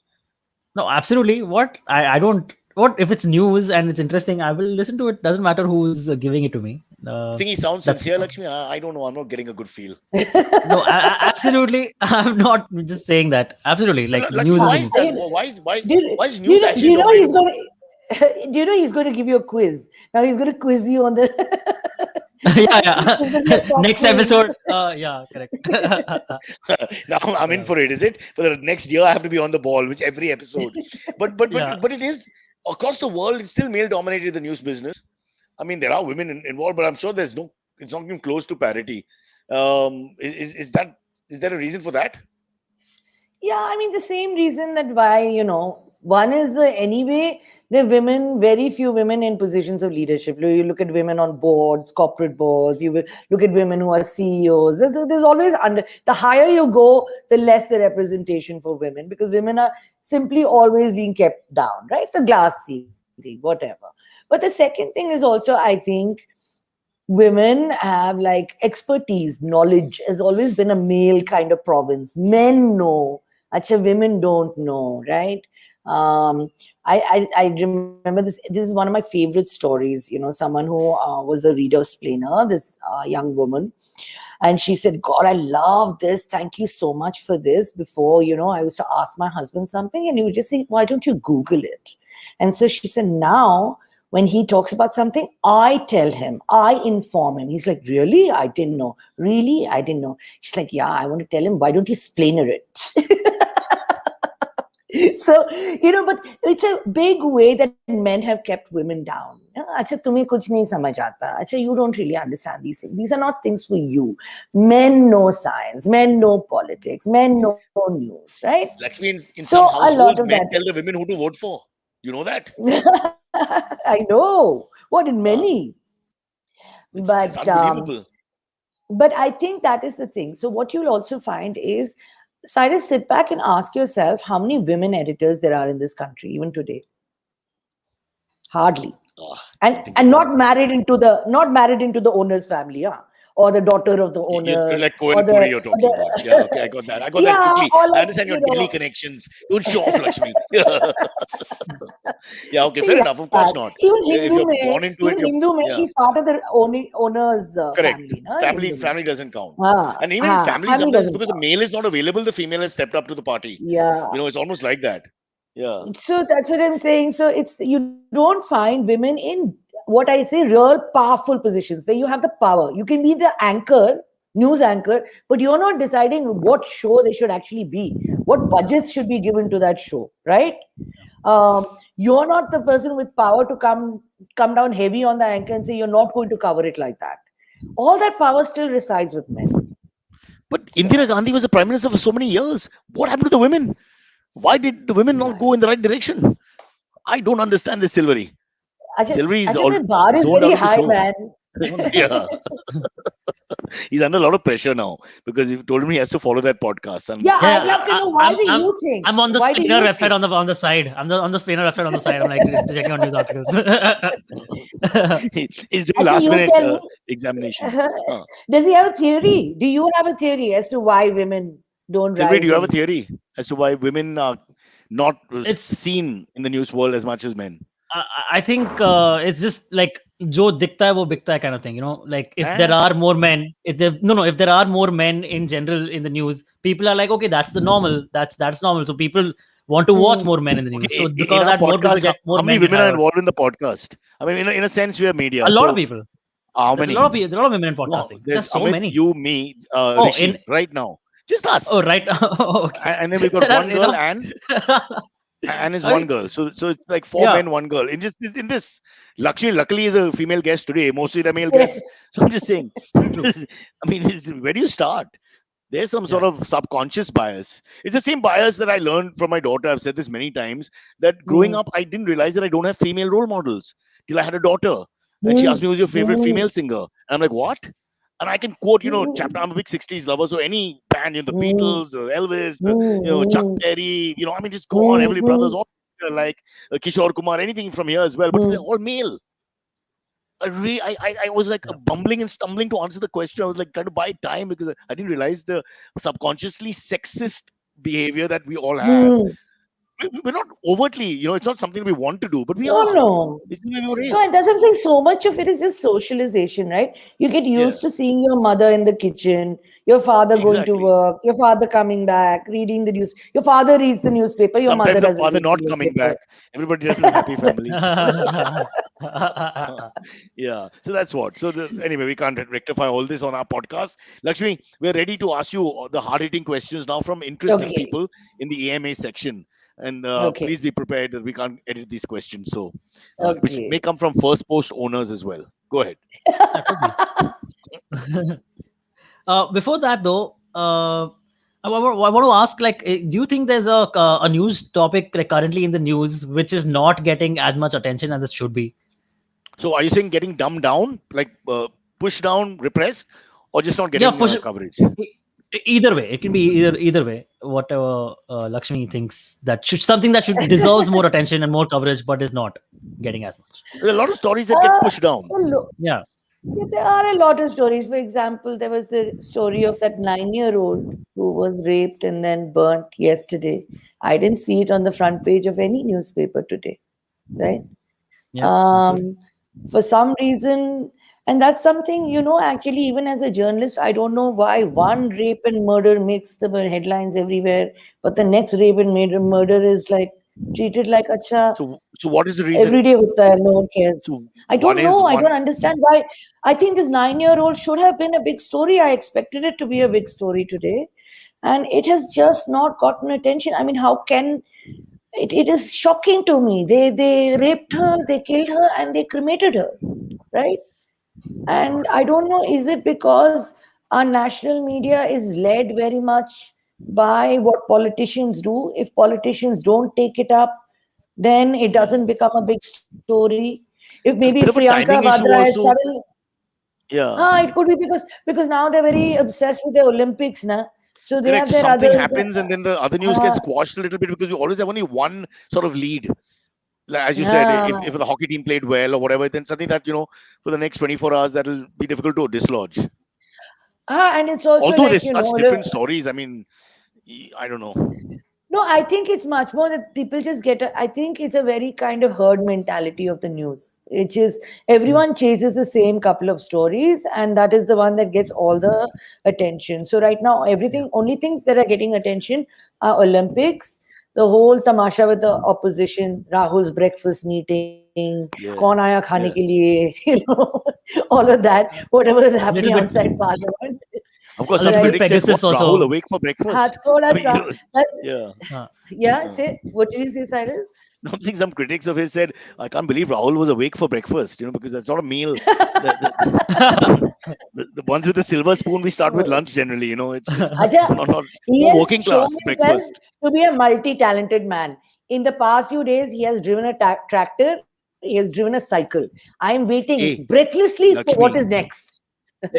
No, absolutely. What I don't. What if it's news and it's interesting? I will listen to it. Doesn't matter who's giving it to me. You think he sounds That's sincere, Lakshmi? I don't know. I'm not getting a good feel. no, absolutely. I'm not just saying that. Absolutely, like Lakshmi, news is why news. is that? You, Why do, you, why is do you news know? Do actually you know dominating? he's going to? Do you know he's going to give you a quiz? Now he's going to quiz you on the. Yeah, yeah. There's going to be a pop Next quiz. episode. Yeah, correct. Now I'm in Yeah, for it. Is it for the next year? I have to be on the ball, which every episode. But but yeah. but but it is across the world. It's still male dominated the news business. I mean, there are women involved, but I'm sure there's no. It's not even close to parity. Is that is there a reason for that? Yeah, I mean the same reason that why One is there are women, very few women in positions of leadership. You look at women on boards, corporate boards. You look at women who are CEOs. There's always the higher you go, the less the representation for women, because women are simply always being kept down, right? It's a glass ceiling, whatever. But the second thing is also, I think, women have like expertise, knowledge has always been a male kind of province. Men know, actually women don't know, right? um I remember this is one of my favorite stories, someone who was a reader explainer, this young woman, and she said, God, I love this, thank you so much for this. Before, I used to ask my husband something and he would just say, why don't you Google it? And so she said, now when he talks about something, I tell him, I inform him. He's like, really? I didn't know. Really? I didn't know. She's like, yeah, I want to tell him, why don't you explainer it? So, but it's a big way that men have kept women down. Acha, tumhe kuch nahi samajh aata. Acha, you don't really understand these things. These are not things for you. Men know science, men know politics, men know news, right? Lakshmi, in So some a lot of households, that. men tell the women who to vote for. You know that? I know. What in Uh, many? it's just But unbelievable. I think that is the thing. So what you'll also find is, Cyrus, sit back and ask yourself how many women editors there are in this country, even today. Hardly. Don't think And about it. not married into the owner's family, yeah, or the daughter of the You're owner, like Cohen or Puri you're talking about. Yeah, okay, I got that. I got that yeah, quickly. or I like, understand your Delhi connections. Don't show off, Lakshmi. Yeah, okay, fair yeah. enough. Of course not. Even If Hindu you're mein, born into it, you're yeah, she's part of the owner's correct. family, no? Family Hindu mein. family doesn't count. Ah, And even family family sometimes doesn't because the count. male is not available, the female has stepped up to the party. Yeah. It's almost like that. Yeah. So that's what I'm saying. So you don't find women in what I say real powerful positions where you have the power. You can be the anchor, news anchor, but you're not deciding what show they should actually be, what budgets should be given to that show, right? You're not the person with power to come down heavy on the anchor and say you're not going to cover it like that. All that power still resides with men. But So, Indira Gandhi was a prime minister for so many years. What happened to the women? Why did the women not go in the right direction? I don't understand this, Silvery. Silvery is all the bar is zoned very out of the high, show. man. Yeah. He's under a lot of pressure now because he told me he has to follow that podcast. And Yeah, I'd Yeah, love to know, why do you think? I'm on the Why do Spinner you website think? on the side. On the Spinner website on the side. I'm like checking out news articles. he's doing Actually, last you minute tell me. examinations. Huh. Does he have a theory? Do you have a theory as to why women don't Silvery, do rise you have a in? theory as to why women are not It's seen in the news world as much as men? I I think it's just like jo dikta hai wo bikta hai kind of thing. Like if there Eh? are more men, if there are more men in general in the news, people are like, okay, that's the normal. That's normal. So people want to watch Hmm. more men in the Okay, news. So in because our that more people podcast, get more how many men get women are hired. involved in the podcast? I mean, in a sense, we are A media. lot of So, people. how There's a many? lot of people. There are a lot of women in No, podcasting. there's There's so Amit, many. you, me, Oh, in Rishi, right now. Just oh us. right. Okay. And then we've got There are one girl enough. and is I one mean, girl. So it's like four yeah. men, one girl. In this, Lakshmi luckily is a female guest today. Mostly the male Yes. guests. So I'm just saying. True. I mean, where do you start? There's some sort Yeah. of subconscious bias. It's the same bias that I learned from my daughter. I've said this many times that growing Hmm. up, I didn't realize that I don't have female role models till I had a daughter. And she Hmm. asked me, who's your favorite Hmm. female singer? And I'm like, what? And I can quote, chapter. Hmm. I'm a big 60s lover. So any band, the Hmm. Beatles, Elvis, Chuck Hmm. Berry, I mean, just go on. Hmm. Everly Hmm. Brothers, all like Kishore Kumar, anything from here as well. But they're Hmm. all male. I was like Yeah. bumbling and stumbling to answer the question. I was like trying to buy time because I didn't realize the subconsciously sexist behavior that we all have. Hmm. We're not overtly, it's not something we want to do, but we No, are. no. It's the way we were No, raised. and that's what I'm saying. So much of it is just socialization, right? You get Yeah, used to seeing your mother in the kitchen, your father going to exactly. work, your father coming back, reading the news. Your father reads the newspaper, your mother Sometimes the doesn't father read the not coming newspaper. back. Everybody doesn't have happy families. Yeah, so that's what. So anyway, we can't rectify all this on our podcast. Lakshmi, we're ready to ask you the hard-hitting questions now from interesting Okay, people in the AMA section. And okay, please be prepared that we can't edit these questions. So, which may okay. come from first post owners as well. Go ahead. Yeah, could be. Before that, though, I want to ask, like, do you think there's a news topic like currently in the news which is not getting as much attention as it should be? So are you saying getting dumbed down, like pushed down, repressed, or just not Yeah, getting push. coverage? Either way, it can be either way. Whatever Lakshmi thinks that should something that should deserves more attention and more coverage, but is not getting as much. There are a lot of stories that get pushed down. Yeah. Yeah, there are a lot of stories. For example, there was the story of that 9-year-old who was raped and then burnt yesterday. I didn't see it on the front page of any newspaper today, right? Yeah. For some reason, and that's something, actually, even as a journalist, I don't know why one rape and murder makes the headlines everywhere, but the next rape and murder is like treated like acha. So what is the reason? Every day with that, no one cares. So I don't one is know. I one- don't understand why. I think this 9-year-old should have been a big story. I expected it to be a big story today. And it has just not gotten attention. I mean, how can it is shocking to me. They raped her, they killed her, and they cremated her, right? And I don't know, is it because our national media is led very much by what politicians do? If politicians don't take it up, then it doesn't become a big story. If maybe It's a bit of a Priyanka timing issue Vadra had also. suddenly, Yeah. it could be because now they're very obsessed with the Olympics, na. So they Correct. have So their something other. happens and then the other news gets squashed a little bit because you always have only one sort of lead. Like, as you said, if the hockey team played well or whatever, then something that, for the next 24 hours, that'll be difficult to dislodge. And it's also Although like, there's such different stories, I mean, I don't know. No, I think it's much more that people just I think it's a very kind of herd mentality of the news, which is everyone chases the same couple of stories, and that is the one that gets all the attention. So right now, only things that are getting attention are Olympics, the whole tamasha with the opposition, Rahul's breakfast meeting, kaun aaya khane ke liye, all of that, whatever is happening outside Parliament. Of course, some critics said, what, Rahul awake for breakfast? Yeah, say, what did you say, Cyrus? I think some critics of his said, I can't believe Rahul was awake for breakfast, because that's not a meal. The ones with the silver spoon, we start with lunch generally, it's just not working class breakfast. To be a multi-talented man. In the past few days, he has driven a tractor, he has driven a cycle. I am waiting breathlessly Lakshmi, for what is next.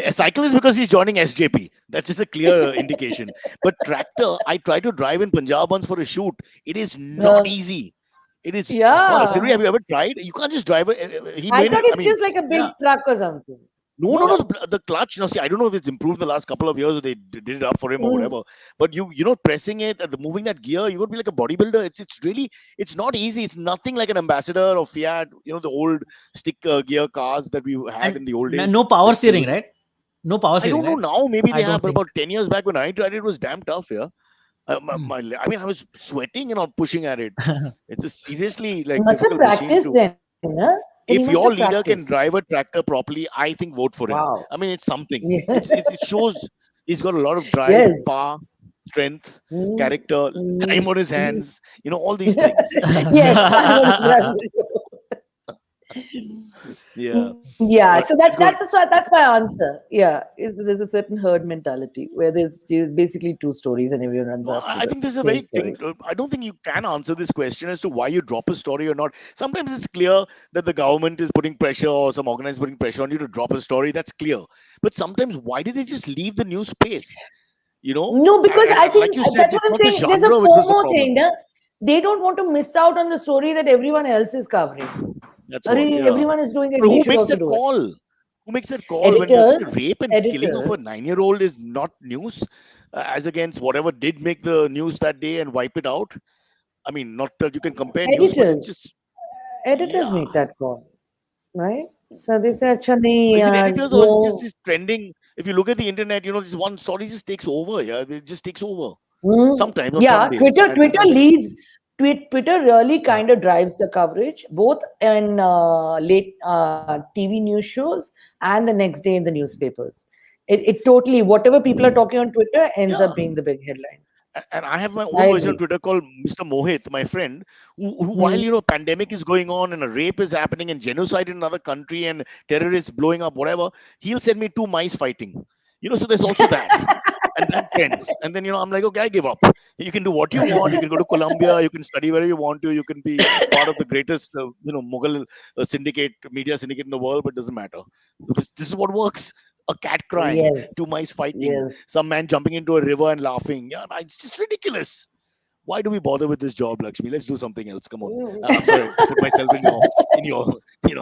A cycle is because he's joining SJP. That's just a clear indication. But tractor, I tried to drive in Punjab once for a shoot. It is not easy. It is. Cyrus, have you ever tried? You can't just drive it. I thought it's just like a big truck or something. No. The clutch. See, I don't know if it's improved in the last couple of years or they did it up for him or whatever. But pressing it, moving that gear, you would be like a bodybuilder. It's really, it's not easy. It's nothing like an Ambassador or Fiat. The old stick gear cars that we had in the old days. No power steering, right? No power steering. I don't know now. Maybe they have. But about 10 years back when I tried it, was damn tough. Yeah. I was sweating and not pushing at it. It's a seriously like. You must have practiced then. If your leader can drive a tractor properly, I think vote for him. Wow. I mean, it's something. It shows he's got a lot of drive, power, strength, character, time on his hands. All these things. Yeah. So that's my answer. Yeah, there's a certain herd mentality where there's basically two stories and everyone runs after. I think this is a very thing. I don't think you can answer this question as to why you drop a story or not. Sometimes it's clear that the government is putting pressure or some organization putting pressure on you to drop a story. That's clear. But sometimes, why did they just leave the news space? No, because I think like that's what I'm saying. There's a FOMO thing. They don't want to miss out on the story that everyone else is covering. Everyone is doing it. Who makes that call? Who makes that call when you're rape and killing of a 9-year-old is not news, as against whatever did make the news that day and wipe it out? I mean, not that you can compare news, but it's just editors make that call, right? So they say, "Acha nahi, is it editors or is it just this trending?" If you look at the internet, this one story just takes over. Yeah, it just takes over. Sometimes. Twitter leads. Twitter really kind of drives the coverage, both in late TV news shows and the next day in the newspapers. It totally, whatever people are talking on Twitter ends up being the big headline. And I have my own version of Twitter called Mr. Mohit, my friend, who while pandemic is going on and a rape is happening and genocide in another country and terrorists blowing up, whatever, he'll send me 2 mice fighting. So there's also that. and that trends. And then I'm like, okay, I give up. You can do what you want. You can go to Colombia. You can study wherever you want to. You can be part of the greatest, Mughal media syndicate in the world, but it doesn't matter because this is what works. A cat crying, Yes, two mice fighting, yes. some man jumping into a river and laughing. Yeah, it's just ridiculous. Why do we bother with this job, Lakshmi? Let's do something else. Come on. I'm sorry to put myself in your.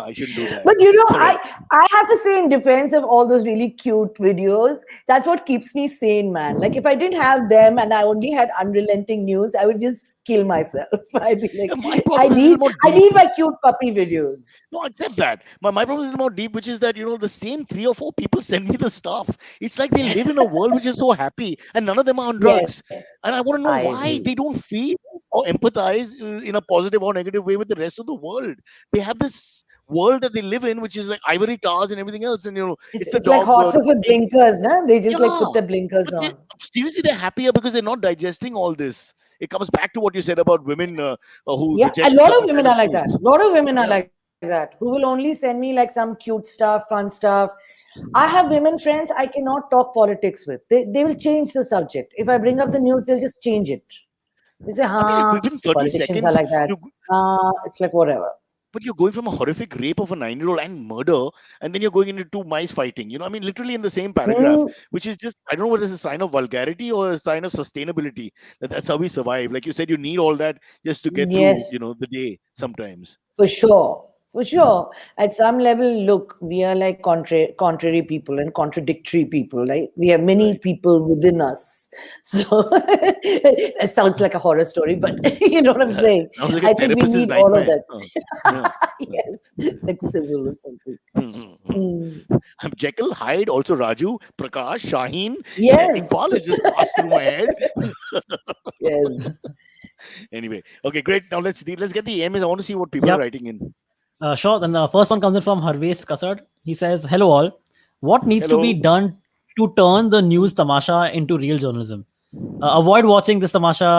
I shouldn't do that. But All right. I have to say, in defense of all those really cute videos, that's what keeps me sane, man. Like if I didn't have them and I only had unrelenting news, I would just kill myself. I'd be like, Yeah, my problem is a little more I deep. need my cute puppy videos. No, accept that. My problem is a little more deep, which is that the same 3 or 4 people send me the stuff. It's like they live in a world which is so happy, and none of them are on drugs. Yes, And I want to know I why agree. they don't feel or empathize in a positive or negative way with the rest of the world. They have this world that they live in, which is like ivory towers and everything else, and it's the It's like dog, the horses with cake. blinkers, no? They just like Yeah, put the blinkers but on. seriously, they're happier because they're not digesting all this. It comes back to what you said about women who Yeah, a reject lot of certain women kind of are like that. foods. A lot of women are Yeah. like that who will only send me like some cute stuff, fun stuff. I have women friends I cannot talk politics with. They will change the subject. If I bring up the news, they'll just change it. They say, I mean, huh, within 30 politicians are seconds, like that. It's like whatever. but you're going from a horrific rape of a 9-year-old and murder, and then you're going into two mice fighting. I mean, literally in the same paragraph, Mm, which is just, I don't know whether it's a sign of vulgarity or a sign of sustainability. That's how we survive. Like you said, you need all that just to get through, yes. the day sometimes. For sure. For sure. At some level, look, we are like contrary people and contradictory people. Like we have many Right. people within us. So it sounds like a horror story, but you know what I'm saying? Sounds like a I think we therapist's need all of nightmare. that. Yeah. Yes, like civil or something. Mm. I'm Jekyll, Hyde, also Raju, Prakash, Shaheen. Yes, Iqbal has just passed through my head. yes. Anyway, okay, great. Now let's get the AMs. I want to see what people are Yep. writing in. Sure. Then the first one comes in from Harvesh Kasad. He says, "Hello all. What needs to be Hello. done to turn the news tamasha into real journalism? Avoid watching this tamasha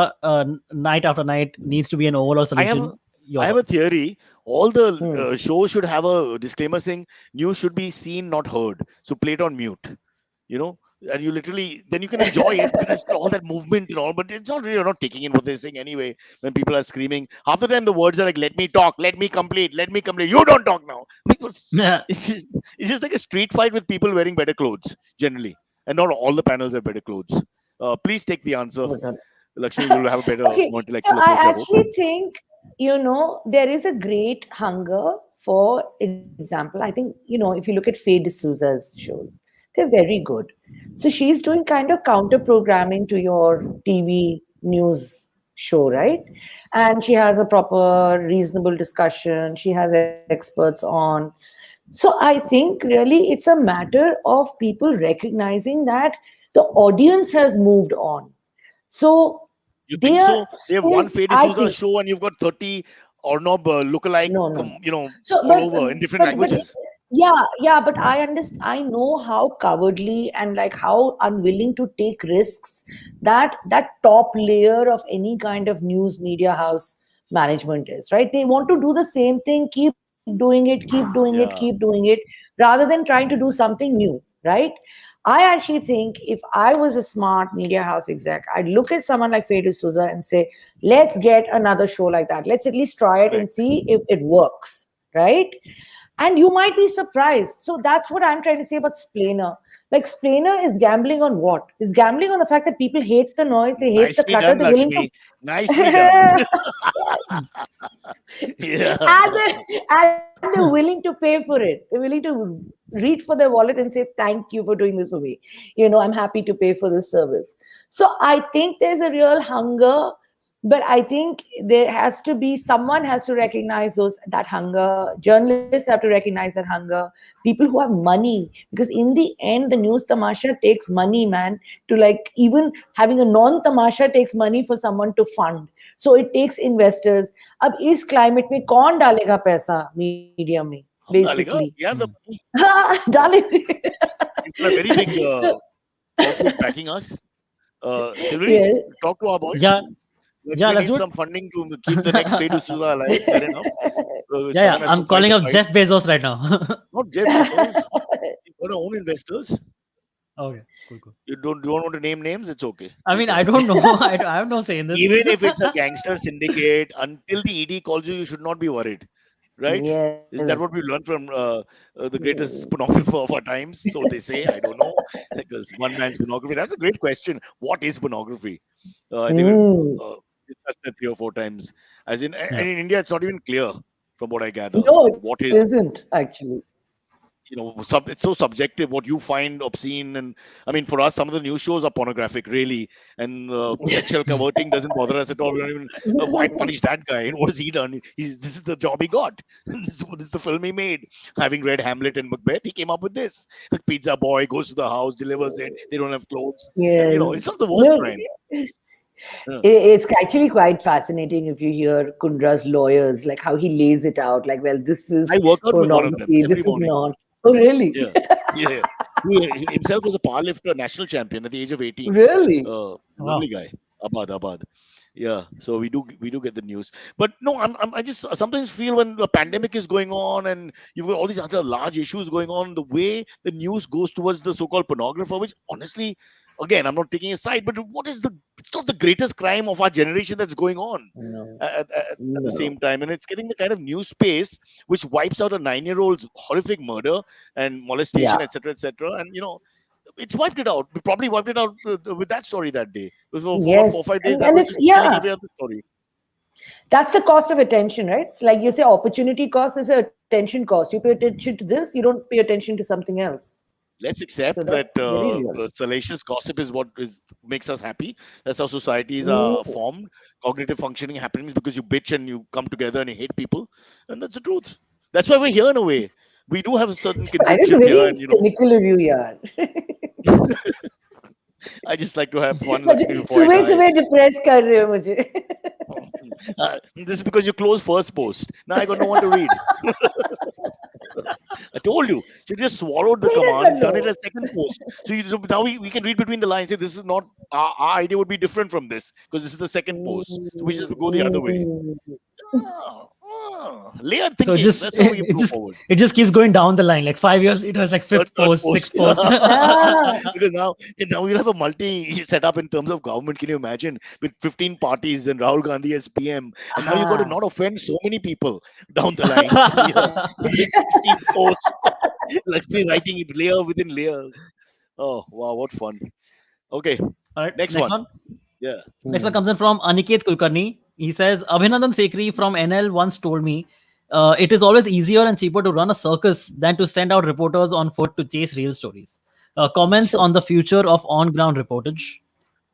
night after night. Needs to be an overall I have solution. Your I have a thoughts?" theory. All the Hmm. shows should have a disclaimer saying news should be seen, not heard. So play it on mute. You know, and you literally then you can enjoy it because it's all that movement and all. But it's not really, you're not taking in what they're saying anyway. When people are screaming, half the time the words are like, "Let me talk, let me complete, let me complete." You don't talk now. Yeah. It's just like a street fight with people wearing better clothes generally, and not all the panels have better clothes. Please take the answer, Oh my God. Lakshmi. You'll have a better, Okay, more so intellectual I approach, I hope. actually think, there is a great hunger for example. I think, if you look at Faye D'Souza's shows, they're very good. So she's doing kind of counter programming to your TV news show, right? And she has a proper, reasonable discussion. She has experts on. So I think really it's a matter of people recognizing that the audience has moved on. So You they think are so? They have still, one Fade I D'Souza think, show, and you've got 30 Ornob lookalike, no, no, no. So, all over in different but languages. yeah, yeah. But I understand. I know how cowardly and like how unwilling to take risks that top layer of any kind of news media house management is. Right? They want to do the same thing, keep doing it, keep doing it, keep Yeah. doing it, rather than trying to do something new. Right? I actually think if I was a smart media house exec, I'd look at someone like Faye D'Souza and say, let's get another show like that. Let's at least try it and Correct. see if it works, right? And you might be surprised. So that's what I'm trying to say about Splainer. Like Splainer is gambling on what? It's gambling on the fact that people hate the noise, they hate the Nicely clutter, done, they're willing Lakshmi. to Nicely done. and Yeah. they're willing to pay for it. They're willing to reach for their wallet and say, thank you for doing this for me. I'm happy to pay for this service. So I think there's a real hunger, but I think there has to be, someone has to recognize that hunger. Journalists have to recognize that hunger. People who have money, because in the end, the news tamasha takes money, man. To like even having a non-tamasha takes money for someone to fund. So it takes investors. अब इस climate में कौन डालेगा पैसा media में Hum basically? dalega. We have the money. डालेंगे. People are very big So outfit backing us. Chaudhary, yeah. talk to our boys. Yeah. Yeah. Lakshmi Let's needs do it. some funding to keep the next Fade D'Souza alive. Fair enough. Yeah. Someone has to I'm fight calling the up fight. Jeff Bezos right now. Not Jeff Bezos. We've got our own investors. Okay, cool, cool. You don't want to name names? It's okay. I You mean, I can. don't know. I have no say in this. Even if it's a gangster syndicate, until the ED calls you, you should not be worried, right? Yes. Isn't that what we learned from the greatest pornographer of our times? So they say. I don't know, because one man's pornography. That's a great question. What is pornography? I think we've Mm. discussed that 3 or 4 times. As in, Yeah. and in India, it's not even clear, from what I gather, No, it what is, isn't actually. it's so subjective what you find obscene. And I mean, for us, some of the news shows are pornographic, really. And eggshell converting doesn't bother us at all. We don't even, why punish that guy? And what has he done? This is the job he got. This is the film he made. Having read Hamlet and Macbeth, he came up with this. The pizza boy goes to the house, delivers it. They don't have clothes. And it's Yes. not the worst No, crime. Yeah. it's actually quite fascinating if you hear Kundra's lawyers, like how he lays it out. Like, well, this is I work out with one of them pornography, every this is morning. not. Oh, really? Yeah. Yeah. He himself was a powerlifter, national champion at the age of 18. Really? Lovely Wow. guy. Abad. Yeah. So we do get the news. But no, I just sometimes feel when the pandemic is going on and you've got all these other large issues going on, the way the news goes towards the so-called pornographer, which honestly, again, I'm not taking a side, but it's not the greatest crime of our generation that's going on No. at the No. same time. And it's getting the kind of news space which wipes out a 9-year-old's horrific murder and molestation, Yeah. etc., etc. And it's wiped it out. We probably wiped it out with that story that day. Because for about four or Yes. 5 days, that And was it's, just killing yeah, every other story. that's the cost of attention, right? It's like you say opportunity cost is an attention cost. You pay attention to this, you don't pay attention to something else. Let's So accept that that's very real. salacious gossip is what makes us happy. That's how societies Mm. are formed. Cognitive functioning happens because you bitch and you come together and you hate people, and that's the truth. That's why we're here in a way. We do have a certain So that is a kinship here, very and cynical review, yaar. I just like to have fun, But Lakshmi, before I सुबह die. सुबह depress कर रहे हो मुझे. This is because you close first post. Now I got no one to read. I told you. You just swallowed the Say that commands, done it no. as second post. So now we can read between the lines. Say this is not our idea would be different from this because this is the second post. So we just have to go the other way. Mm. Layered So it thinking. just That's how we it move just forward. it just keeps going down the line. Like 5 years later, it's like Third, fifth third post, post. sixth post. Ah, Because now we'll have a multi setup in terms of government. Can you imagine with 15 parties and Rahul Gandhi as PM, and now you got to ah. not offend so many people down the line. So we have 16 posts. Let's be writing it layer within layer. Oh wow, what fun! Okay, All right, next next one. one. Yeah, Next one Mm. comes in from Aniket Kulkarni. He says, Abhinandan Sekri from NL once told me, it is always easier and cheaper to run a circus than to send out reporters on foot to chase real stories. Comments Sure. on the future of on ground reportage.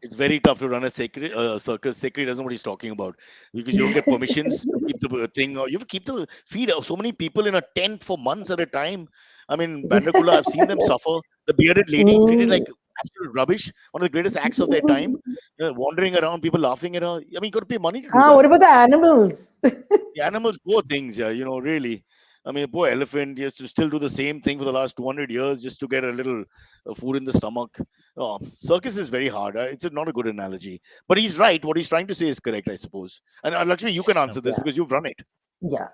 it's very tough to run a circus. Sekri doesn't know what he's talking about because you don't get permissions to keep the thing. You have to keep the feed of so many people in a tent for months at a time. I mean, Bandakula, I've seen them suffer. The bearded lady treated Mm. like absolute rubbish. One of the greatest acts of their time. Wandering around, people laughing at her. I mean, you got to pay money to do Ah, that. what about the animals? The animals, poor things, yeah, really. I mean, poor elephant, he has to still do the same thing for the last 200 years just to get a little food in the stomach. Oh, circus is very hard. It's not a good analogy. But he's right. What he's trying to say is correct, I suppose. And Lakshmi, you can Yeah. answer this Yeah. because you've run it. Yeah.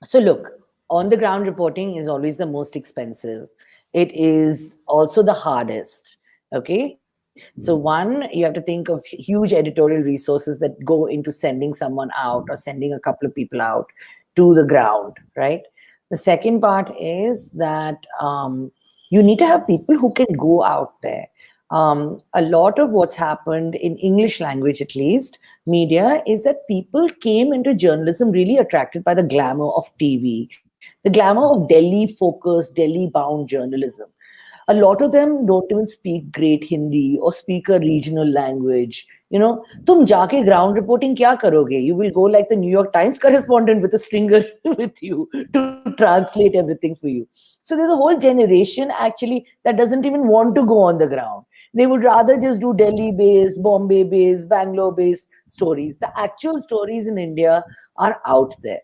So look, on the ground reporting is always the most expensive. It is also the hardest. Okay. So one, you have to think of huge editorial resources that go into sending someone out or sending a couple of people out to the ground, right? The second part is that you need to have people who can go out there. A lot of what's happened in English language, at least, media, is that people came into journalism really attracted by the glamour of TV, the glamour of Delhi focused, Delhi bound journalism. A lot of them don't even speak great Hindi or speak a regional language. तुम जाके ground reporting क्या करोगे? You will go like the New York Times correspondent with a stringer with you to translate everything for you. So there's a whole generation actually that doesn't even want to go on the ground. They would rather just do Delhi-based, Bombay-based, Bangalore-based stories. The actual stories in India are out there.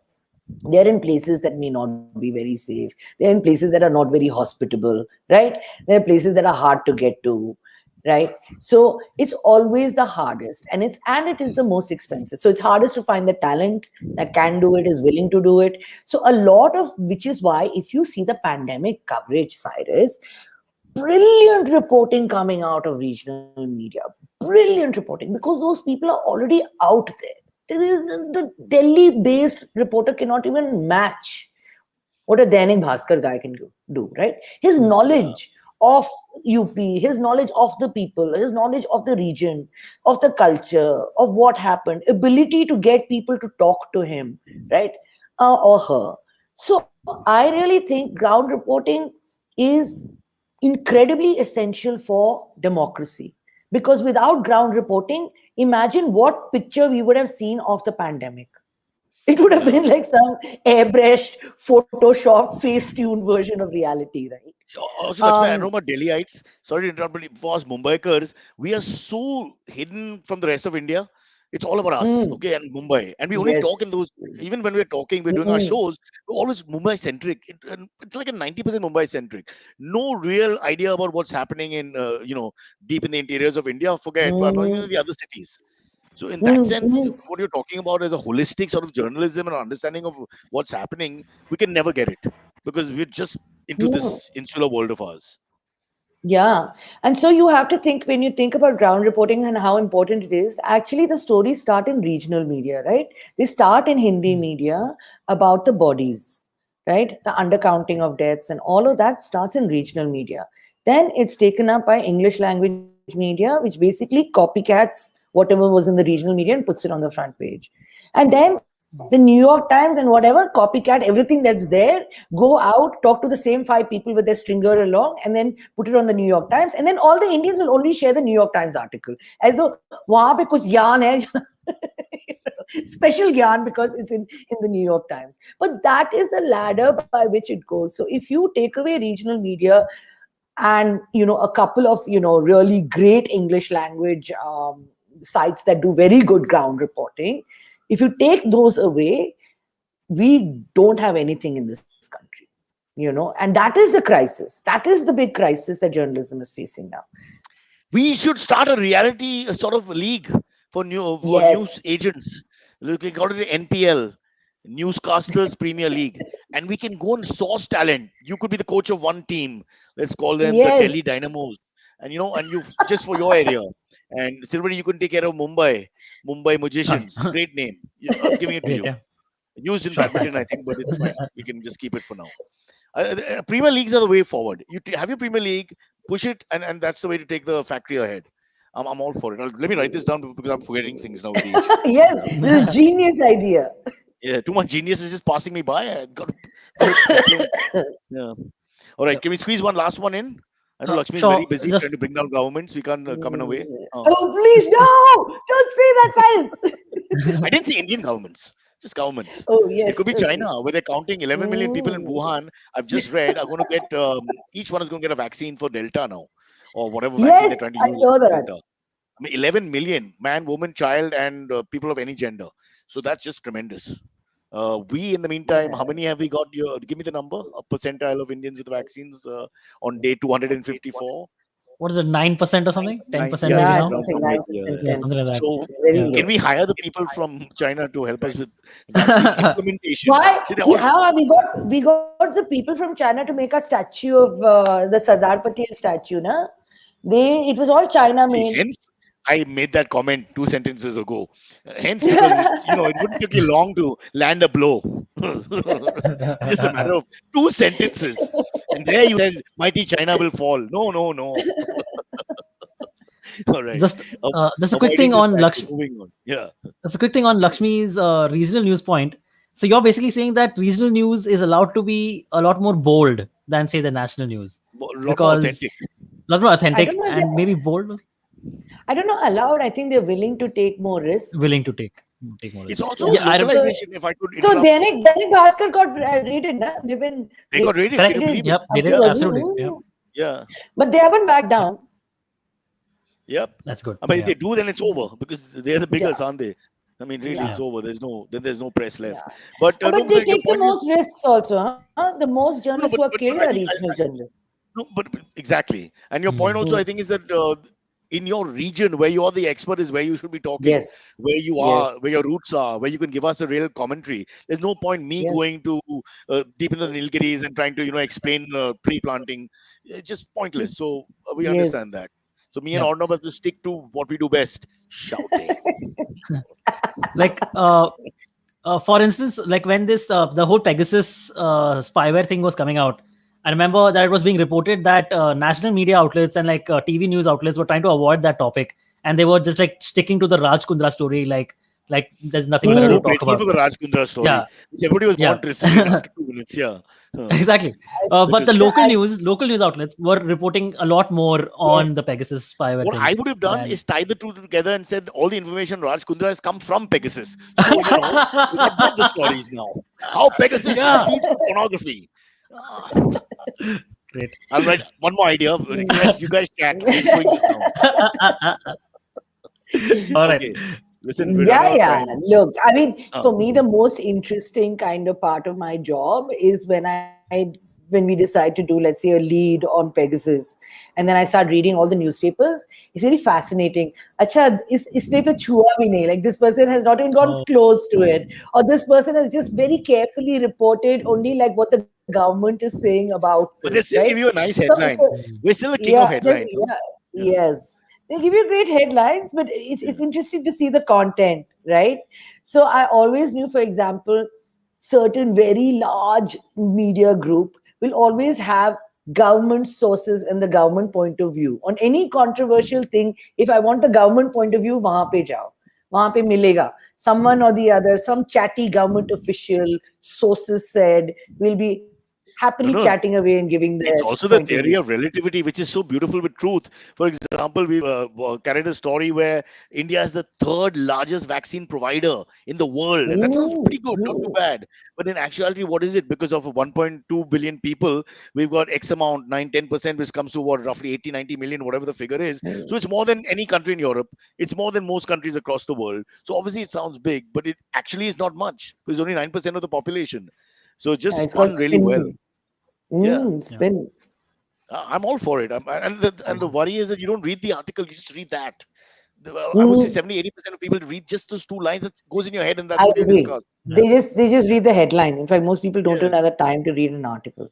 They're in places that may not be very safe. They're in places that are not very hospitable, right? There are places that are hard to get to, right? So it's always the hardest, and it is the most expensive. So it's hardest to find the talent that can do it, is willing to do it. So a lot of which is why if you see the pandemic coverage, Cyrus, brilliant reporting coming out of regional media. Brilliant reporting, because those people are already out there. The Delhi-based reporter cannot even match what a Dainik Bhaskar guy can do, right? His Yeah. knowledge of UP, his knowledge of the people, his knowledge of the region, of the culture, of what happened, ability to get people to talk to him, right? Or her. So I really think ground reporting is incredibly essential for democracy. Because without ground reporting, imagine what picture we would have seen of the pandemic. It would have Yeah. been like some airbrushed, Photoshop, face-tuned version of reality, right? So, also, Lakshmi, I Um, know about Delhiites. Sorry to interrupt, but for us Mumbaikars, we are so hidden from the rest of India. It's all about us, mm, okay, and Mumbai. And we only talk yes. in those, even when we're talking, we're doing our Mm, shows, we're always Mumbai centric. And it's like a 90% Mumbai centric. No real idea about what's happening in, deep in the interiors of India. Forget, but mm, the other cities. So in that mm, sense, mm. what you're talking about is a holistic sort of journalism and understanding of what's happening. We can never get it because we're just into Mm. this insular world of ours. Yeah. And so you have to think, when you think about ground reporting and how important it is, actually the stories start in regional media, right? They start in Hindi media about the bodies, right? The undercounting of deaths and all of that starts in regional media. Then it's taken up by English language media, which basically copycats whatever was in the regional media and puts it on the front page. And then the New York Times and whatever copycat everything that's there, go out, talk to the same five people with their stringer along, and then put it on the New York Times. And then all the Indians will only share the New York Times article as though wahan pe kuch gyan hai, special gyan because it's in the New York Times. But that is the ladder by which it goes. So if you take away regional media and a couple of really great English language sites that do very good ground reporting, if you take those away, we don't have anything in this country, and that is the crisis. That is the big crisis that journalism is facing now. We should start a reality sort of league for news Yes, agents. Look, we call it the NPL, Newscasters Premier League, and we can go and source talent. You could be the coach of one team. Let's call them the yes. Delhi Dynamos, and you just for your area. And Silveri, you can take care of Mumbai Ah, Magicians. Great name. I'm giving it to great, you. yeah. Used in Sure. badminton, I think, but it's fine. We can just keep it for now. Premier leagues are the way forward. Have your Premier League, push it, and that's the way to take the factory ahead. I'm all for it. Let me write this down because I'm forgetting things now with age. Yes, Yeah, this is a genius idea. yeah. Too much genius is just passing me by. I got to proclaim. Yeah. All right. Yep. Can we squeeze one last one in? I know Lakshmi is very Sure. busy trying Just to bring down governments. We can't come in a way. Oh, please, no! Don't say that, Cyrus. I didn't say Indian governments, just governments. Oh, It could yes, be okay. China, where they're counting 11 million people in Mm. Wuhan. I've just read are going to get each one is going to get a vaccine for Delta now, or whatever vaccine they're Yes, trying to I use saw against that. Delta. I mean, 11 million man, woman, child, and people of any gender. So that's just tremendous. We, in the meantime, how Yeah. many have we got? Give me the number, a percentile of Indians with vaccines on day 254. what is it, 9% or something? Nine, 10% yeah, maybe Yeah, just now? around something somewhere. 9%, Yeah, something like that. 10%. So It's very Yeah. can low. we hire the people from China to help us with vaccine implementation? Why? See, they all How have we got the people from China to make a statue of the Sardar Patel statue, na? It was all China see. made. Hence, I made that comment 2 sentences ago. Hence, because it wouldn't take you long to land a blow. It's just a matter of 2 sentences, and there you said, "Mighty China will fall." No, no, no. All right. just just a quick Avoiding thing on distraction. Lakshmi. Moving on. Yeah. That's a quick thing on Lakshmi's regional news point. So you're basically saying that regional news is allowed to be a lot more bold than say the national news, A lot more because authentic. a lot more I don't authentic know if and maybe bold, I don't know allowed. I think they're willing to take more willing risks. to take more It's risks. also Yeah. Yeah, I don't. So, localization. If I could so interrupt, Dainik Bhaskar got raided, na? They've been they got raided. Can Correct. you believe raided it? Yep, they did Yeah. absolutely. Yep, Abdul, Yeah. but they haven't backed down. Yep. that's good. I mean, if Yeah, they do, then it's over because they're the Yeah, biggest, aren't they? I mean, really, yeah, it's yeah. over. There's no press yeah. left. But no, But they your take the point is most risks also, huh? The most journalists no, who are but killed are I think regional journalists. no, but exactly. And your point Hmm. also, Hmm. I think, is that in your region where you are the expert is where you should be talking, Yes. where you Yes. are, where your roots are, where you can give us a real commentary. There's no point me Yes. going to deep into the Nilgiris and trying to explain tree planting. It's just pointless. So we understand Yes. that. So me and Yeah. Arnab have to stick to what we do best: shouting. Like for instance, like when this the whole Pegasus spyware thing was coming out, I remember that it was being reported that national media outlets and like TV news outlets were trying to avoid that topic, and they were just like sticking to the Raj Kundra story, like there's nothing Well, else I'm to so Mm. talk grateful about. for the Raj Kundra story, Yeah, which everybody was yeah. born receiving after 2 minutes. Yeah. Exactly. But the Because local news outlets were reporting a lot more on the Yes. Pegasus spyware what thing. I would have done And is tie the two together and said all the information Raj Kundra has come from Pegasus. So, we got both the stories now. How Pegasus yeah, leads to pornography. Ah, great. I'll write one more idea. Request you guys chat. Who's doing this now? All right. Okay. Listen, we're Yeah, running out of yeah. time. Look, I mean, Uh, for me, the most interesting kind of part of my job is when we decide to do, let's say, a lead on Pegasus, and then I start reading all the newspapers. It's very fascinating. Acha, isne to chua bhi nahi. Like this person has not even gone Oh, close to it, or this person has just very carefully reported only like what the government is saying about but this, they right? still give you a nice So, headline. mm, We're still the king yeah, of headlines. Huh? yeah, Yeah. yes. They'll give you great headlines, but it's Yeah. interesting to see the content, right? So I always knew, for example, certain very large media group will always have government sources and the government point of view. On any controversial thing, if I want the government point of view, wahan pe jao. Wahan pe milega. Someone or the other, some chatty government official, sources said, will be No, happily no. chatting away and giving It's their also the point of theory view. of relativity, which is so beautiful with truth. For example, we carried a story where India is the third largest vaccine provider in the world, and that sounds Mm, pretty good, not too mm, bad. But in actuality, what is it? Because of 1.2 billion people, we've got X amount, 9-10%, which comes to what, roughly 80-90 million, whatever the figure is. mm. So it's more than any country in Europe. It's more than most countries across the world. So obviously, it sounds big, but it actually is not much. It's only 9% of the population. So it just Yeah, it's called spun really well. spin. Yeah. yeah. Spin. I'm all for it. And the worry is that you don't read the article, you just read that. I would say Mm, 70-80% of people read just those two lines that goes in your head, and that's I what you agree. discuss. Yeah. They just read the headline. In fact, most people don't Yeah. even have the time to read an article.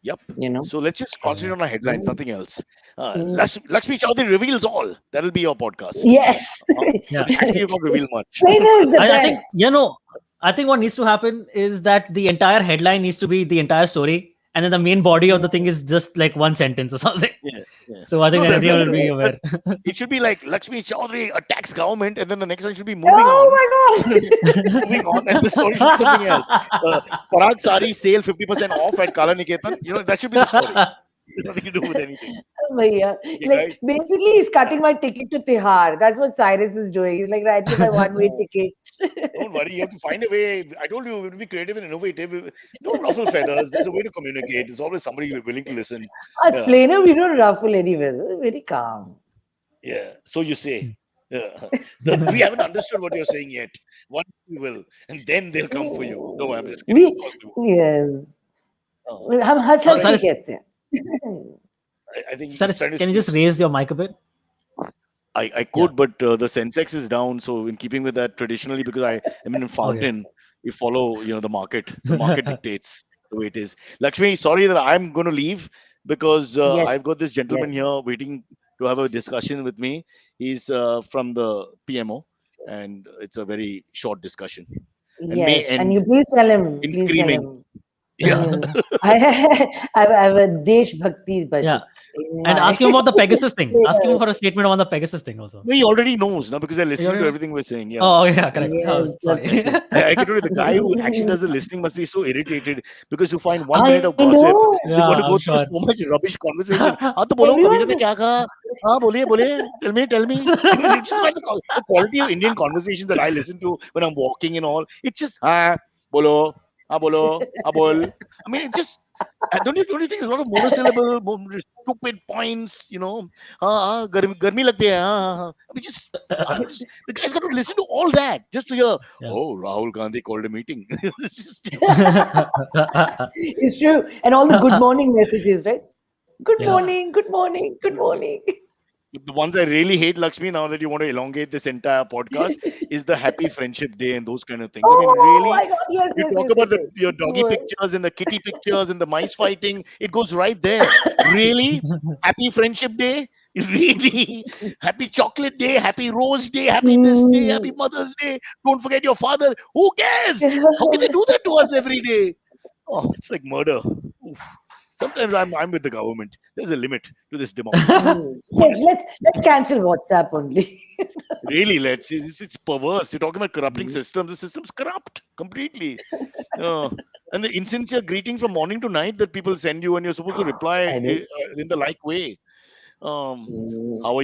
Yep. You know. So let's just True, concentrate yeah. on our headlines, Mm, nothing else. mm. Lakshmi Chaudhary reveals all. That'll be your podcast. Yes. Yeah. But actually, you've not revealed much. Explainer is the I think best. I think what needs to happen is that the entire headline needs to be the entire story, and then the main body of the thing Mm. is just like one sentence or something. Yeah. Yeah. So I think No, then everyone will be but aware. it should be like Lakshmi Chaudhary attacks government, and then the next one should be moving Oh on. my god. Moving on, and the story should be something else. Parag Sari sale 50% off at Kala Niketan. That should be the story. Nothing to do with anything. Bhaiya. Okay, Like guys. basically he's cutting my ticket to Tihar. That's what Cyrus is doing. He's like writing my one-way No, ticket. don't worry. You have to find a way. I told you, we will be creative and innovative. Don't ruffle feathers. There's a way to communicate. There's always somebody willing to listen. Yeah, Explainer, we don't ruffle anyway. Very calm. yeah. So you say. Yeah. We haven't understood what you're saying yet. One we will, and then they'll come for you. No, I'm just kidding. We Of course we will. yes. Uh, हम हंस all हंस right. के Cyrus, कहते हैं. I think he's just Cyrus, trying to can you sneak. just raise your mic a bit? I Yeah. could, but the Sensex is down. So in keeping with that, traditionally, because I am in Okay. Fountain, we follow the market. The market dictates the way it is. Lakshmi, sorry that I'm going to leave because I've Yes, got this gentleman yes, here waiting to have a discussion with me. He's from the PMO, and it's a very short discussion and may yes. And end you please tell him, in please tell screaming. him. Yeah. I have a Desh Bhakti Yeah. budget in And my ask him about the Pegasus thing. Ask him later. for a statement on the Pegasus thing also. No, he already knows now because they're You listening to already know? everything we're saying. Yeah. Oh, yeah, correct. Oh, Yes, sorry. that's okay. I can tell you the guy who actually does the listening must be so irritated because you find 1 minute I of gossip, know. you got to Yeah, go I'm through sure. so much rubbish conversation. हाँ तो बोलो अभी Everyone's तक क्या कहा हाँ बोलिए बोलिए tell me I mean it's just like the quality of Indian conversation that I listen to when I'm walking and all it's just हाँ बोलो हाँ बोल I mean it's just don't you think there's a lot of monosyllable stupid points हाँ गर्मी लगती है हाँ I mean just the guy's got to listen to all that just to hear Yeah. oh Rahul Gandhi called a meeting. It's just, It's true. And all the good morning messages, right? Good Yeah. morning, good morning, good morning. The ones I really hate, Lakshmi, now that you want to elongate this entire podcast, is the happy friendship day and those kind of things. I mean, Oh really, my God! Yes, you yes, talk yes, yes, about yes. your doggy Worse. pictures and the kitty pictures and the mice fighting. It goes right there. Really? Happy friendship day? Really? Happy chocolate day? Happy rose day? Happy this day? Happy Mm. Mother's Day? Don't forget your father. Who cares? How can they do that to us every day? Oh, it's like murder. Oof. Sometimes I'm with the government. There's a limit to this democracy. Yes, Honestly. let's cancel WhatsApp only. Really, it's perverse. You're talking about corrupting systems. The system's corrupt completely. Uh, and the insincere greeting from morning to night that people send you, and you're supposed to reply I know. in the like way. Um, Mm. how are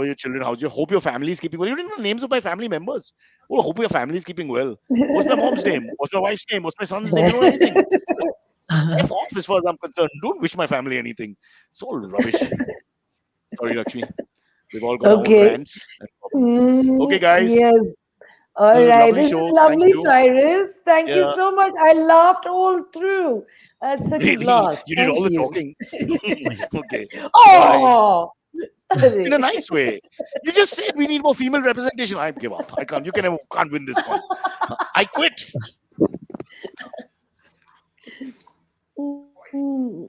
your children? How's your hope your family is keeping well? You didn't know names of my family members. Oh, hope your family is keeping well. What's my mom's name? What's my wife's name? What's my son's name? You don't know anything. F off as far as I'm concerned. Don't wish my family anything. It's all rubbish. Sorry, Lakshmi. We've all got our own Okay. rants and problems. Okay, guys. Yes. All This is a right. lovely This is show. Thank lovely, you. Cyrus. Thank you Yeah, so much. I laughed all through. That's such a really. blast. You did all Thank the you. talking. Okay. Bye. Oh, In a nice way. You just said we need more female representation. I give up. I can't. You can't win this one. I quit. Mm.